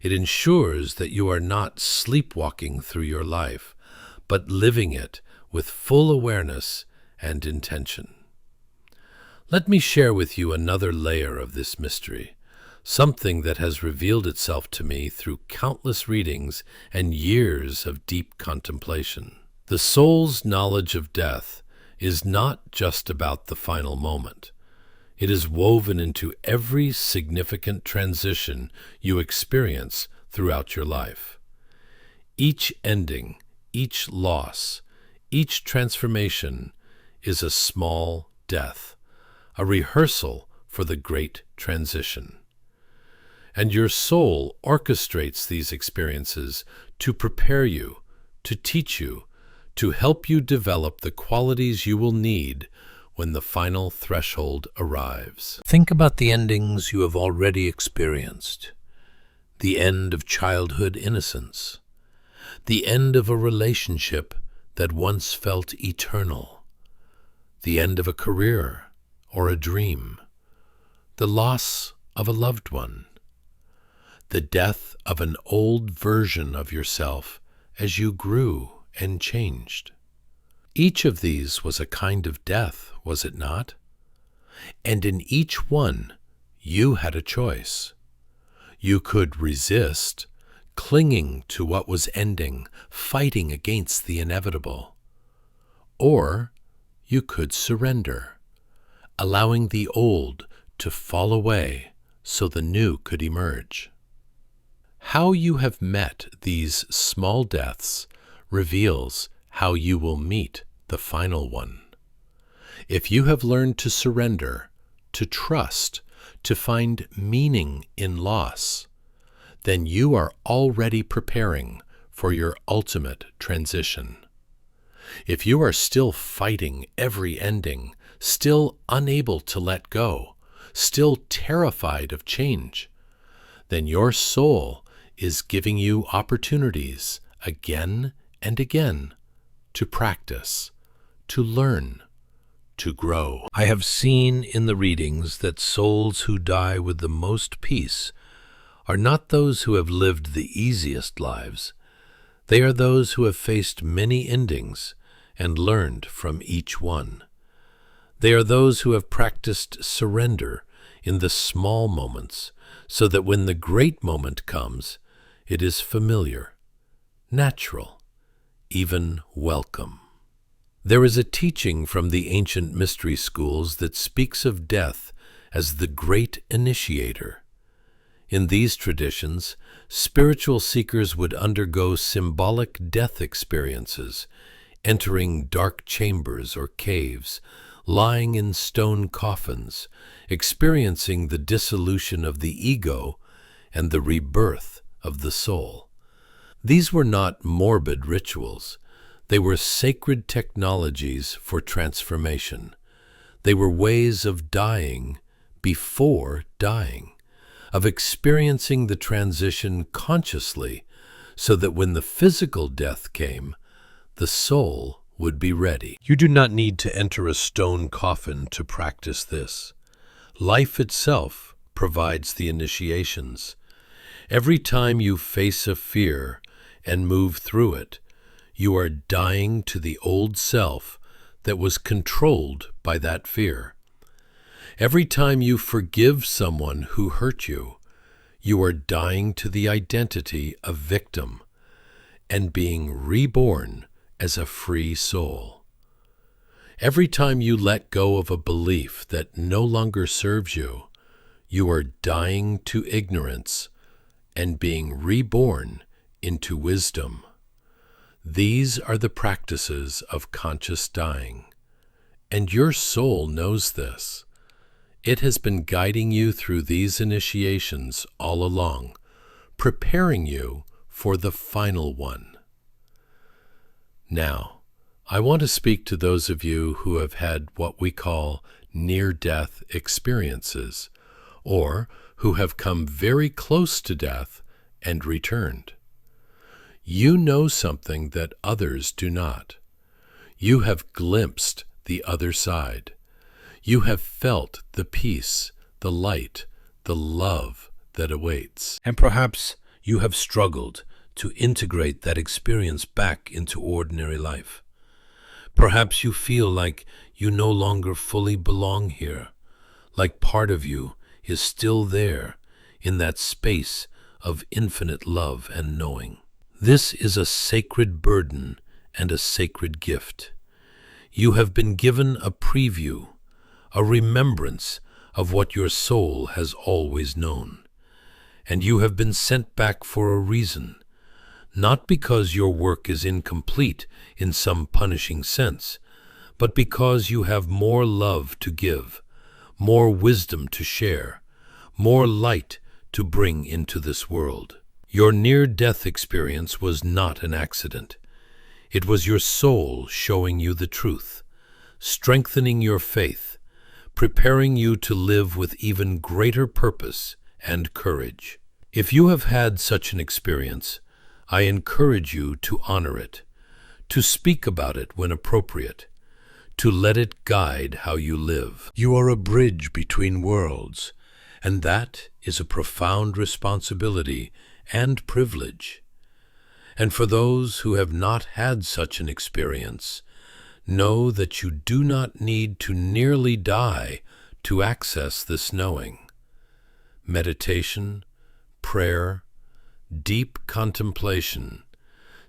Speaker 1: It ensures that you are not sleepwalking through your life, but living it with full awareness and intention. Let me share with you another layer of this mystery, something that has revealed itself to me through countless readings and years of deep contemplation. The soul's knowledge of death is not just about the final moment. It is woven into every significant transition you experience throughout your life. Each ending, each loss, each transformation is a small death, a rehearsal for the great transition. And your soul orchestrates these experiences to prepare you, to teach you, to help you develop the qualities you will need when the final threshold arrives.
Speaker 2: Think about the endings you have already experienced. The end of childhood innocence. The end of a relationship that once felt eternal. The end of a career or a dream. The loss of a loved one. The death of an old version of yourself as you grew and changed. Each of these was a kind of death, was it not? And in each one, you had a choice. You could resist, clinging to what was ending, fighting against the inevitable. Or you could surrender, allowing the old to fall away so the new could emerge. How you have met these small deaths reveals how you will meet the final one. If you have learned to surrender, to trust, to find meaning in loss, then you are already preparing for your ultimate transition. If you are still fighting every ending, still unable to let go, still terrified of change, then your soul is giving you opportunities again and again to practice, to learn, to grow. I have seen in the readings that souls who die with the most peace are not those who have lived the easiest lives. They are those who have faced many endings and learned from each one. They are those who have practiced surrender in the small moments, so that when the great moment comes, it is familiar, natural, even welcome. There is a teaching from the ancient mystery schools that speaks of death as the great initiator. In these traditions, spiritual seekers would undergo symbolic death experiences, entering dark chambers or caves, lying in stone coffins, experiencing the dissolution of the ego and the rebirth of the soul. These were not morbid rituals. They were sacred technologies for transformation. They were ways of dying before dying, of experiencing the transition consciously, so that when the physical death came, the soul would be ready. You do not need to enter a stone coffin to practice this. Life itself provides the initiations. Every time you face a fear and move through it, you are dying to the old self that was controlled by that fear. Every time you forgive someone who hurt you, you are dying to the identity of victim and being reborn as a free soul. Every time you let go of a belief that no longer serves you, you are dying to ignorance and being reborn into wisdom. These are the practices of conscious dying, and your soul knows this. It has been guiding you through these initiations all along, preparing you for the final one. Now, I want to speak to those of you who have had what we call near-death experiences, or who have come very close to death and returned. You know something that others do not. You have glimpsed the other side. You have felt the peace, the light, the love that awaits. And perhaps you have struggled to integrate that experience back into ordinary life. Perhaps you feel like you no longer fully belong here, like part of you is still there in that space of infinite love and knowing. This is a sacred burden and a sacred gift. You have been given a preview, a remembrance of what your soul has always known.
Speaker 1: and you have been sent back for a reason, not because your work is incomplete in some punishing sense, but because you have more love to give, more wisdom to share, more light to bring into this world. Your near-death experience was not an accident. It was your soul showing you the truth, strengthening your faith, preparing you to live with even greater purpose and courage. If you have had such an experience, I encourage you to honor it, to speak about it when appropriate, to let it guide how you live. You are a bridge between worlds, and that is a profound responsibility and privilege. And for those who have not had such an experience, know that you do not need to nearly die to access this knowing. Meditation, prayer, deep contemplation,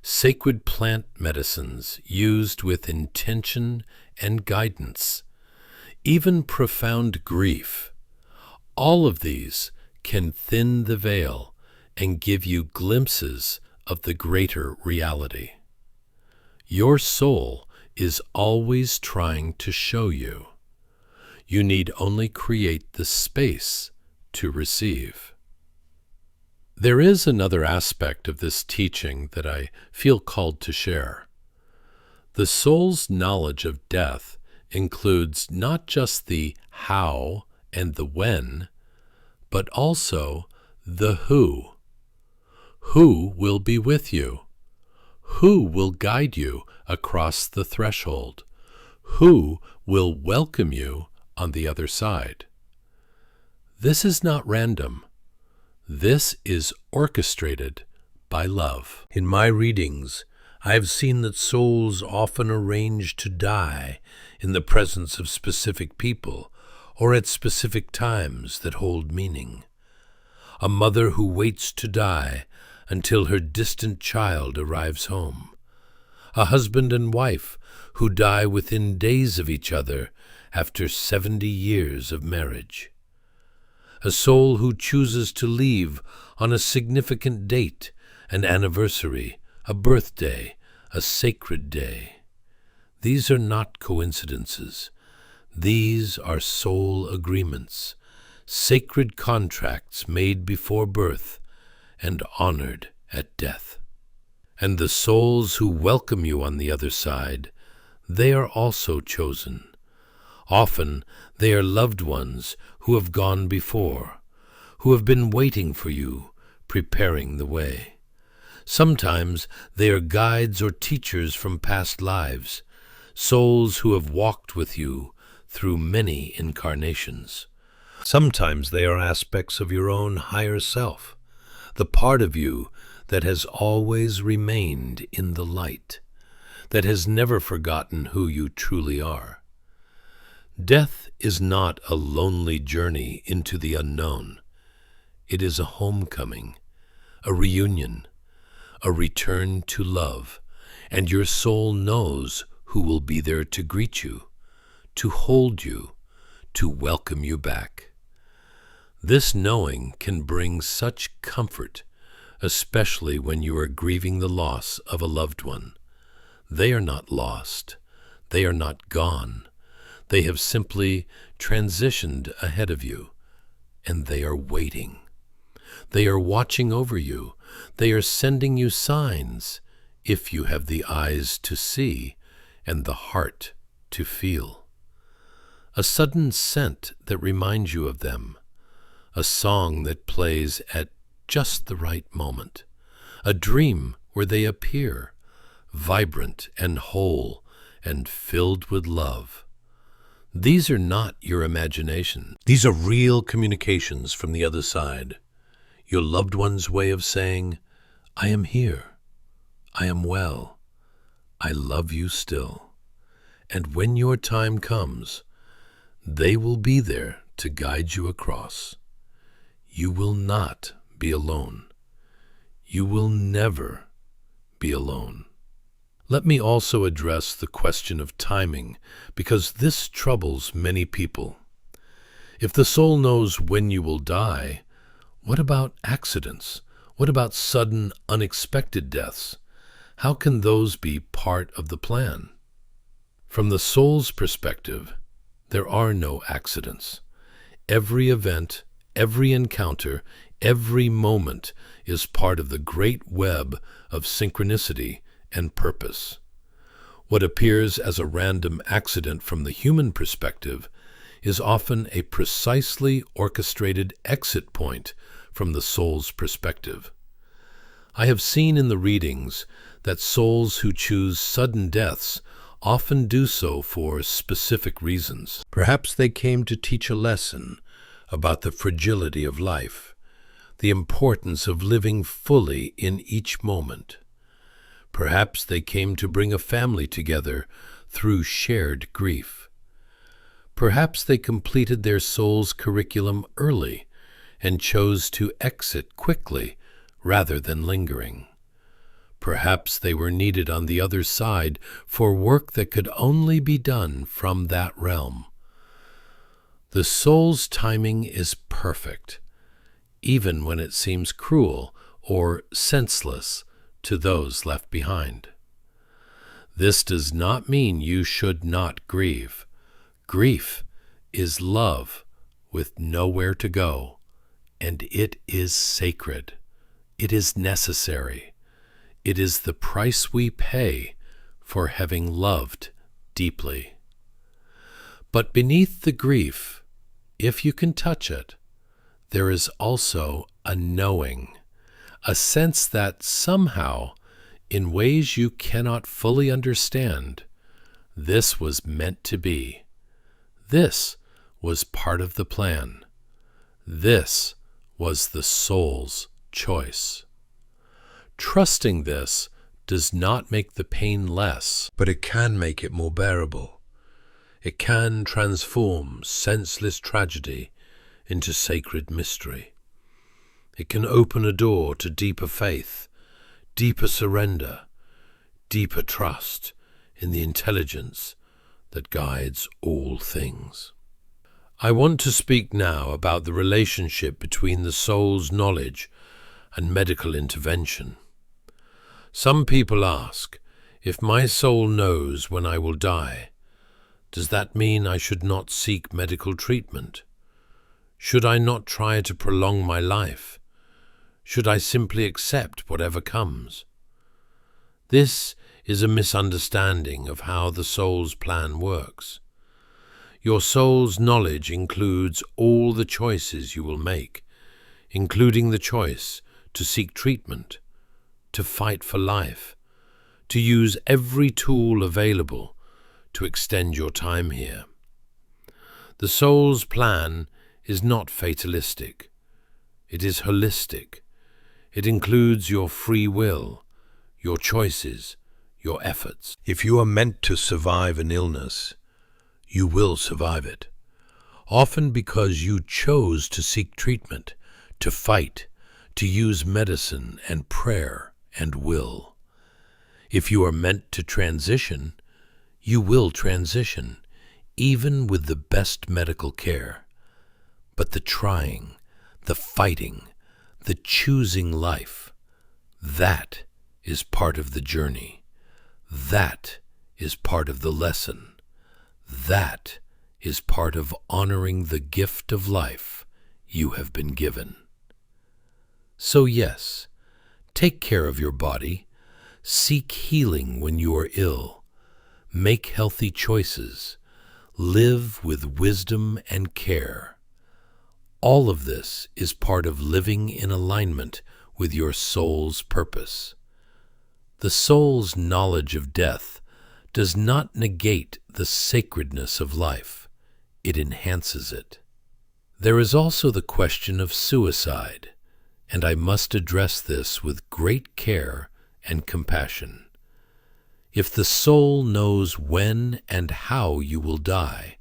Speaker 1: sacred plant medicines used with intention and guidance, even profound grief, all of these can thin the veil and give you glimpses of the greater reality. Your soul is always trying to show you. You need only create the space to receive. There is another aspect of this teaching that I feel called to share. The soul's knowledge of death includes not just the how and the when, but also the who. Who will be with you? Who will guide you across the threshold? Who will welcome you on the other side? This is not random. This is orchestrated by love. In my readings, I have seen that souls often arrange to die in the presence of specific people or at specific times that hold meaning. A mother who waits to die until her distant child arrives home. A husband and wife who die within days of each other after 70 years of marriage. A soul who chooses to leave on a significant date, an anniversary, a birthday, a sacred day. These are not coincidences. These are soul agreements, sacred contracts made before birth and honored at death. And the souls who welcome you on the other side, they are also chosen. Often they are loved ones who have gone before, who have been waiting for you, preparing the way. Sometimes they are guides or teachers from past lives, souls who have walked with you through many incarnations. Sometimes they are aspects of your own higher self, the part of you that has always remained in the light, that has never forgotten who you truly are. Death is not a lonely journey into the unknown. It is a homecoming, a reunion, a return to love, and your soul knows who will be there to greet you, to hold you, to welcome you back. This knowing can bring such comfort, especially when you are grieving the loss of a loved one. They are not lost. They are not gone. They have simply transitioned ahead of you, and they are waiting. They are watching over you. They are sending you signs, if you have the eyes to see and the heart to feel. A sudden scent that reminds you of them, a song that plays at just the right moment, a dream where they appear, vibrant and whole and filled with love. These are not your imagination. These are real communications from the other side. Your loved one's way of saying, I am here. I am well. I love you still. And when your time comes, they will be there to guide you across. You will not be alone. You will never be alone. Let me also address the question of timing, because this troubles many people. If the soul knows when you will die, What about accidents? What about sudden, unexpected deaths? How can those be part of the plan? From the soul's perspective, there are no accidents. Every event, every encounter, every moment is part of the great web of synchronicity and purpose. What appears as a random accident from the human perspective is often a precisely orchestrated exit point from the soul's perspective. I have seen in the readings that souls who choose sudden deaths often do so for specific reasons. Perhaps they came to teach a lesson about the fragility of life, the importance of living fully in each moment. Perhaps they came to bring a family together through shared grief. Perhaps they completed their soul's curriculum early and chose to exit quickly rather than lingering. Perhaps they were needed on the other side for work that could only be done from that realm. The soul's timing is perfect, even when it seems cruel or senseless to those left behind. This does not mean you should not grieve. Grief is love with nowhere to go, and it is sacred. It is necessary. It is the price we pay for having loved deeply. But beneath the grief, if you can touch it, there is also a knowing, a sense that somehow, in ways you cannot fully understand, this was meant to be. This was part of the plan. This was the soul's choice. Trusting this does not make the pain less, but it can make it more bearable. It can transform senseless tragedy into sacred mystery. It can open a door to deeper faith, deeper surrender, deeper trust in the intelligence that guides all things. I want to speak now about the relationship between the soul's knowledge and medical intervention. Some people ask, if my soul knows when I will die, does that mean I should not seek medical treatment? Should I not try to prolong my life? Should I simply accept whatever comes? This is a misunderstanding of how the soul's plan works. Your soul's knowledge includes all the choices you will make, including the choice to seek treatment, to fight for life, to use every tool available to extend your time here. The soul's plan is not fatalistic. It is holistic. It includes your free will, your choices, your efforts. If you are meant to survive an illness, you will survive it, often because you chose to seek treatment, to fight, to use medicine and prayer and will. If you are meant to transition, you will transition, even with the best medical care. But the trying, the fighting, the choosing life, that is part of the journey. That is part of the lesson. That is part of honoring the gift of life you have been given. So yes, take care of your body, seek healing when you are ill, make healthy choices, live with wisdom and care. All of this is part of living in alignment with your soul's purpose. The soul's knowledge of death does not negate the sacredness of life. It enhances it. There is also the question of suicide, and I must address this with great care and compassion. If the soul knows when and how you will die,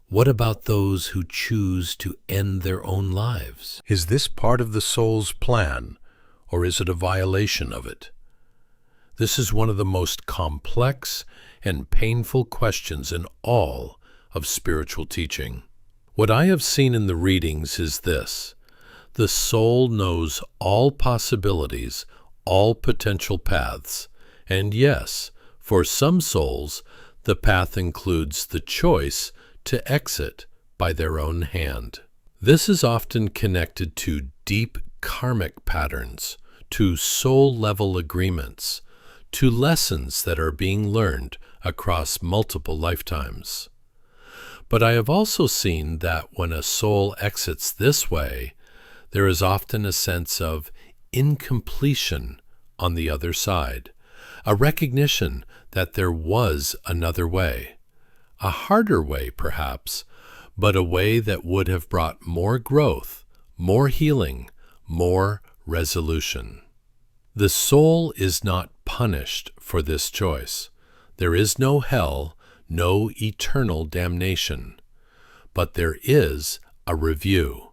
Speaker 1: what about those who choose to end their own lives? Is this part of the soul's plan, or is it a violation of it? This is one of the most complex and painful questions in all of spiritual teaching. What I have seen in the readings is this: The soul knows all possibilities, all potential paths, and yes, for some souls, the path includes the choice to exit by their own hand. This is often connected to deep karmic patterns, to soul-level agreements, to lessons that are being learned across multiple lifetimes. But I have also seen that when a soul exits this way, there is often a sense of incompletion on the other side, a recognition that there was another way, a harder way perhaps, but a way that would have brought more growth, more healing, more resolution. The soul is not punished for this choice. There is no hell, no eternal damnation. But there is a review,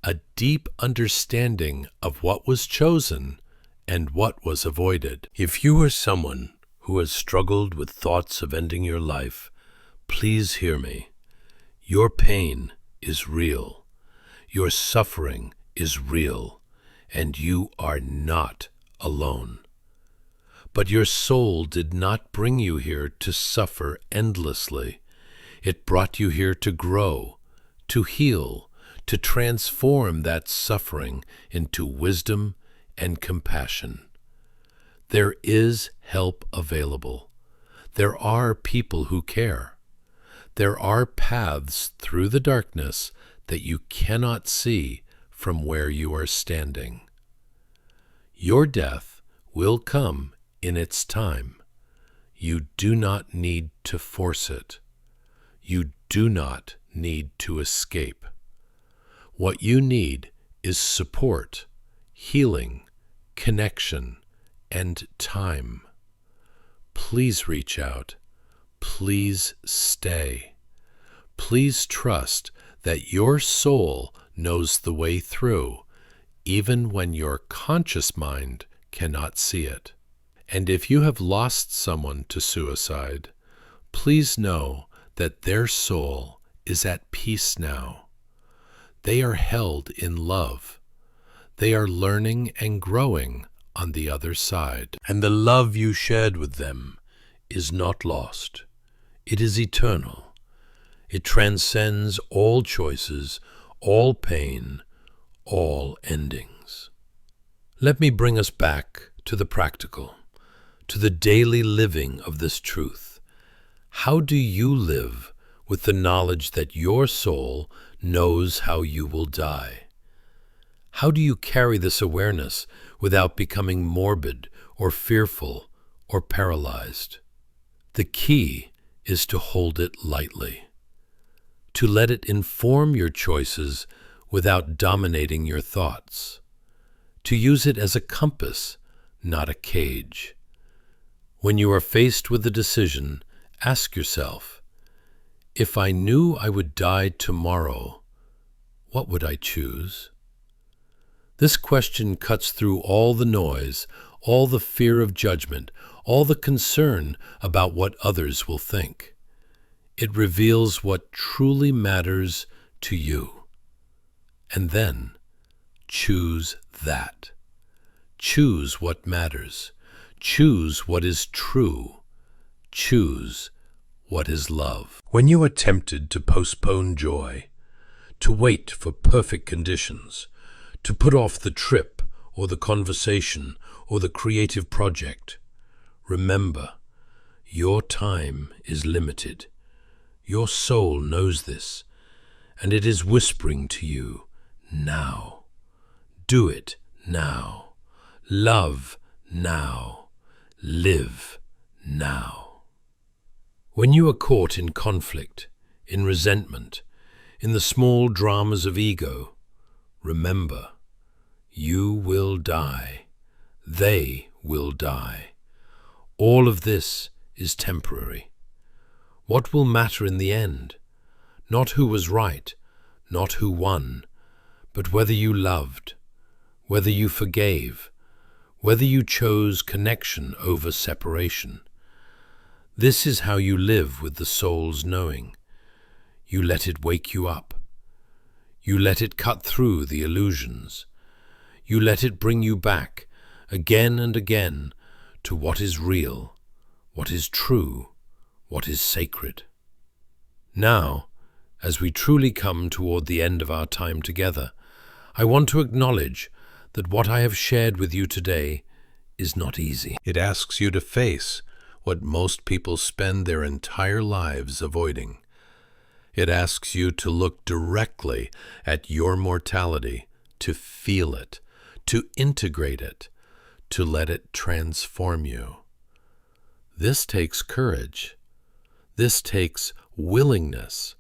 Speaker 1: a deep understanding of what was chosen and what was avoided. If you are someone who has struggled with thoughts of ending your life, please hear me. Your pain is real. Your suffering is real, and you are not alone. But your soul did not bring you here to suffer endlessly. It brought you here to grow, to heal, to transform that suffering into wisdom and compassion. There is help available. There are people who care. There are paths through the darkness that you cannot see from where you are standing. Your death will come in its time. You do not need to force it. You do not need to escape. What you need is support, healing, connection, and time. Please reach out. Please stay. Please trust that your soul knows the way through, even when your conscious mind cannot see it. And if you have lost someone to suicide, please know that their soul is at peace now. They are held in love. They are learning and growing on the other side. And the love you shared with them is not lost. It is eternal. It transcends all choices, all pain, all endings. Let me bring us back to the practical, to the daily living of this truth. How do you live with the knowledge that your soul knows how you will die? How do you carry this awareness without becoming morbid or fearful or paralyzed? The key is to hold it lightly, to let it inform your choices without dominating your thoughts, to use it as a compass, not a cage. When you are faced with a decision, ask yourself, if I knew I would die tomorrow, what would I choose? This question cuts through all the noise, all the fear of judgment, all the concern about what others will think. It reveals what truly matters to you. And then, choose that. Choose what matters. Choose what is true. Choose what is love. When you are tempted to postpone joy, to wait for perfect conditions, to put off the trip or the conversation or the creative project, remember, your time is limited. Your soul knows this, and it is whispering to you, now. Do it now. Love now. Live now. When you are caught in conflict, in resentment, in the small dramas of ego, remember, you will die. They will die. All of this is temporary. What will matter in the end? Not who was right, not who won, but whether you loved, whether you forgave, whether you chose connection over separation. This is how you live with the soul's knowing. You let it wake you up. You let it cut through the illusions. You let it bring you back, again and again, to what is real, what is true, what is sacred. Now, as we truly come toward the end of our time together, I want to acknowledge that what I have shared with you today is not easy.
Speaker 2: It asks you to face what most people spend their entire lives avoiding. It asks you to look directly at your mortality, to feel it, to integrate it, to let it transform you. This takes courage. This takes willingness.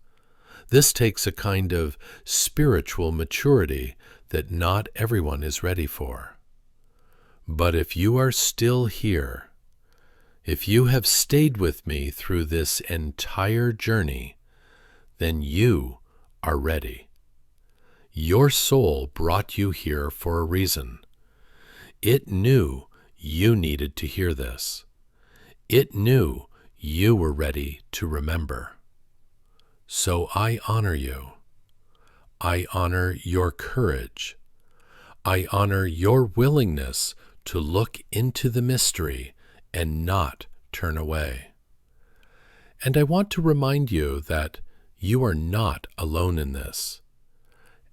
Speaker 2: This takes a kind of spiritual maturity that not everyone is ready for. But if you are still here, if you have stayed with me through this entire journey, then you are ready. Your soul brought you here for a reason. It knew you needed to hear this. It knew you were ready to remember. So I honor you. I honor your courage. I honor your willingness to look into the mystery and not turn away. And I want to remind you that you are not alone in this.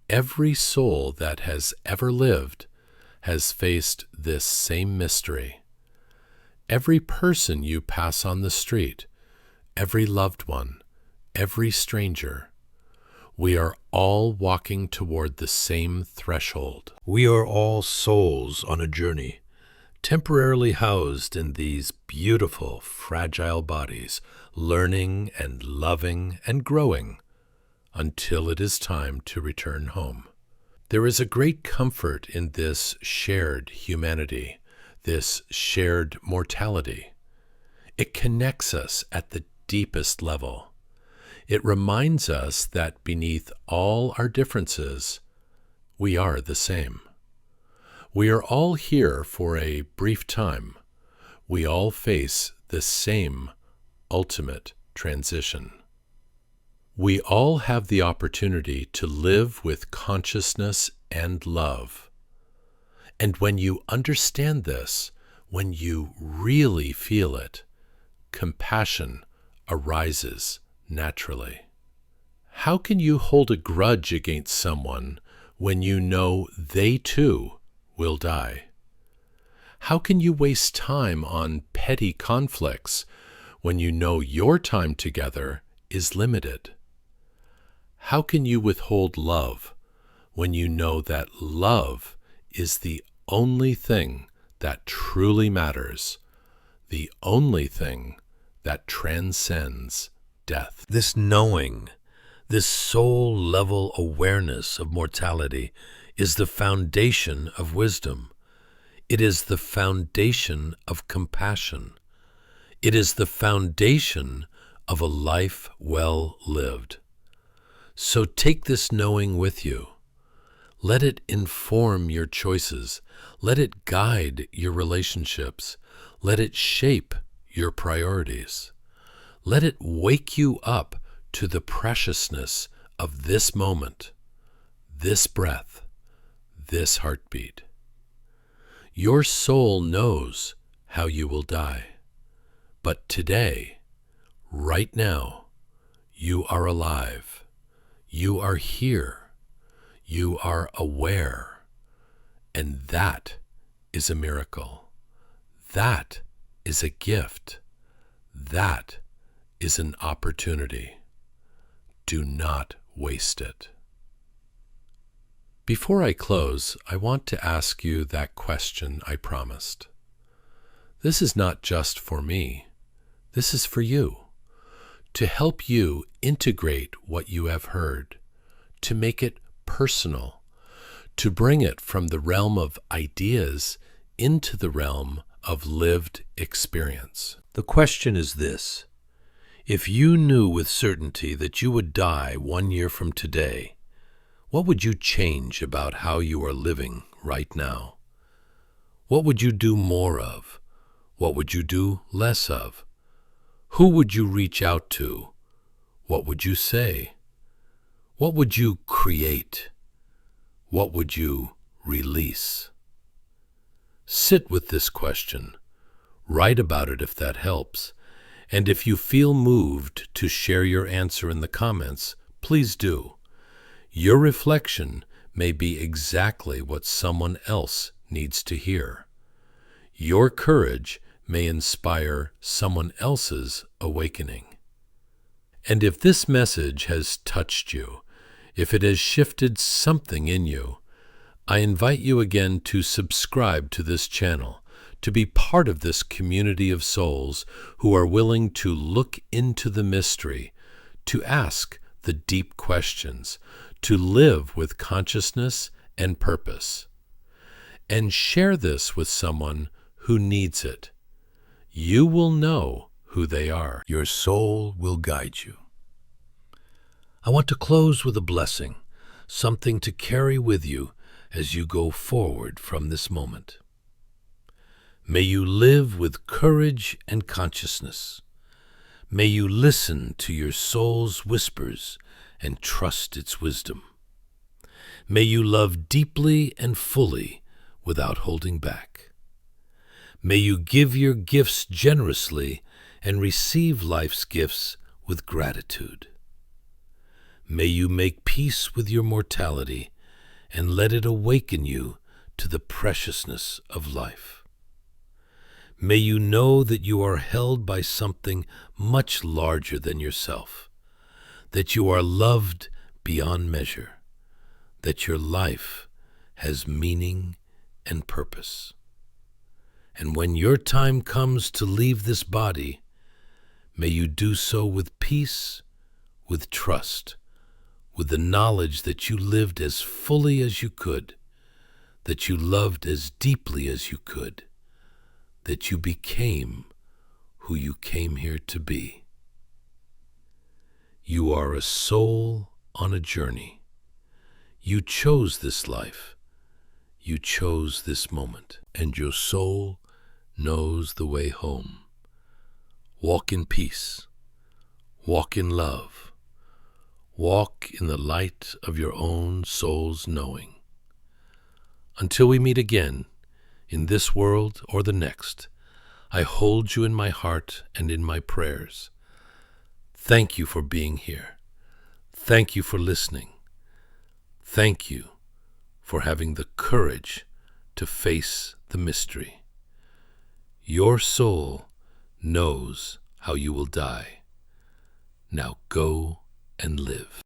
Speaker 2: Every soul that has ever lived has faced this same mystery. Every person you pass on the street, every loved one, every stranger, we are all walking toward the same threshold. We are all souls on a journey, temporarily housed in these beautiful, fragile bodies, learning and loving and growing until it is time to return home. There is a great comfort in this shared humanity, this shared mortality. It connects us at the deepest level. It reminds us that beneath all our differences, we are the same. We are all here for a brief time. We all face the same ultimate transition. We all have the opportunity to live with consciousness and love. And when you understand this, when you really feel it, compassion arises naturally. How can you hold a grudge against someone when you know they too will die? How can you waste time on petty conflicts when you know your time together is limited? How can you withhold love when you know that love is the only thing that truly matters, the only thing that transcends death? This knowing, this soul-level awareness of mortality is the foundation of wisdom. It is the foundation of compassion. It is the foundation of a life well lived. So take this knowing with you. Let it inform your choices. Let it guide your relationships. Let it shape your priorities. Let it wake you up to the preciousness of this moment, this breath, this heartbeat. Your soul knows how you will die. But today, right now, you are alive. You are here. You are aware. And that is a miracle. That is a gift. That is an opportunity. Do not waste it. Before I close, I want to ask you that question I promised. This is not just for me. This is for you, to help you integrate what you have heard, to make it personal, to bring it from the realm of ideas into the realm of lived experience. The question is this: if you knew with certainty that you would die 1 year from today, what would you change about how you are living right now? What would you do more of? What would you do less of? Who would you reach out to? What would you say?
Speaker 1: What would you create? What would you release? Sit with this question. Write about it if that helps. And if you feel moved to share your answer in the comments, please do. Your reflection may be exactly what someone else needs to hear. Your courage may inspire someone else's awakening. And if this message has touched you, if it has shifted something in you, I invite you again to subscribe to this channel, to be part of this community of souls who are willing to look into the mystery, to ask the deep questions, to live with consciousness and purpose. And share this with someone who needs it. You will know who they are. Your soul will guide you. I want to close with a blessing, something to carry with you as you go forward from this moment. May you live with courage and consciousness. May you listen to your soul's whispers and trust its wisdom. May you love deeply and fully without holding back. May you give your gifts generously and receive life's gifts with gratitude. May you make peace with your mortality and let it awaken you to the preciousness of life. May you know that you are held by something much larger than yourself, that you are loved beyond measure, that your life has meaning and purpose. And when your time comes to leave this body, may you do so with peace, with trust, with the knowledge that you lived as fully as you could, that you loved as deeply as you could, that you became who you came here to be. You are a soul on a journey. You chose this life. You chose this moment, and your soul knows the way home. Walk in peace. Walk in love. Walk in the light of your own soul's knowing. Until we meet again, in this world or the next, I hold you in my heart and in my prayers. Thank you for being here. Thank you for listening. Thank you for having the courage to face the mystery. Your soul knows how you will die. Now go and live.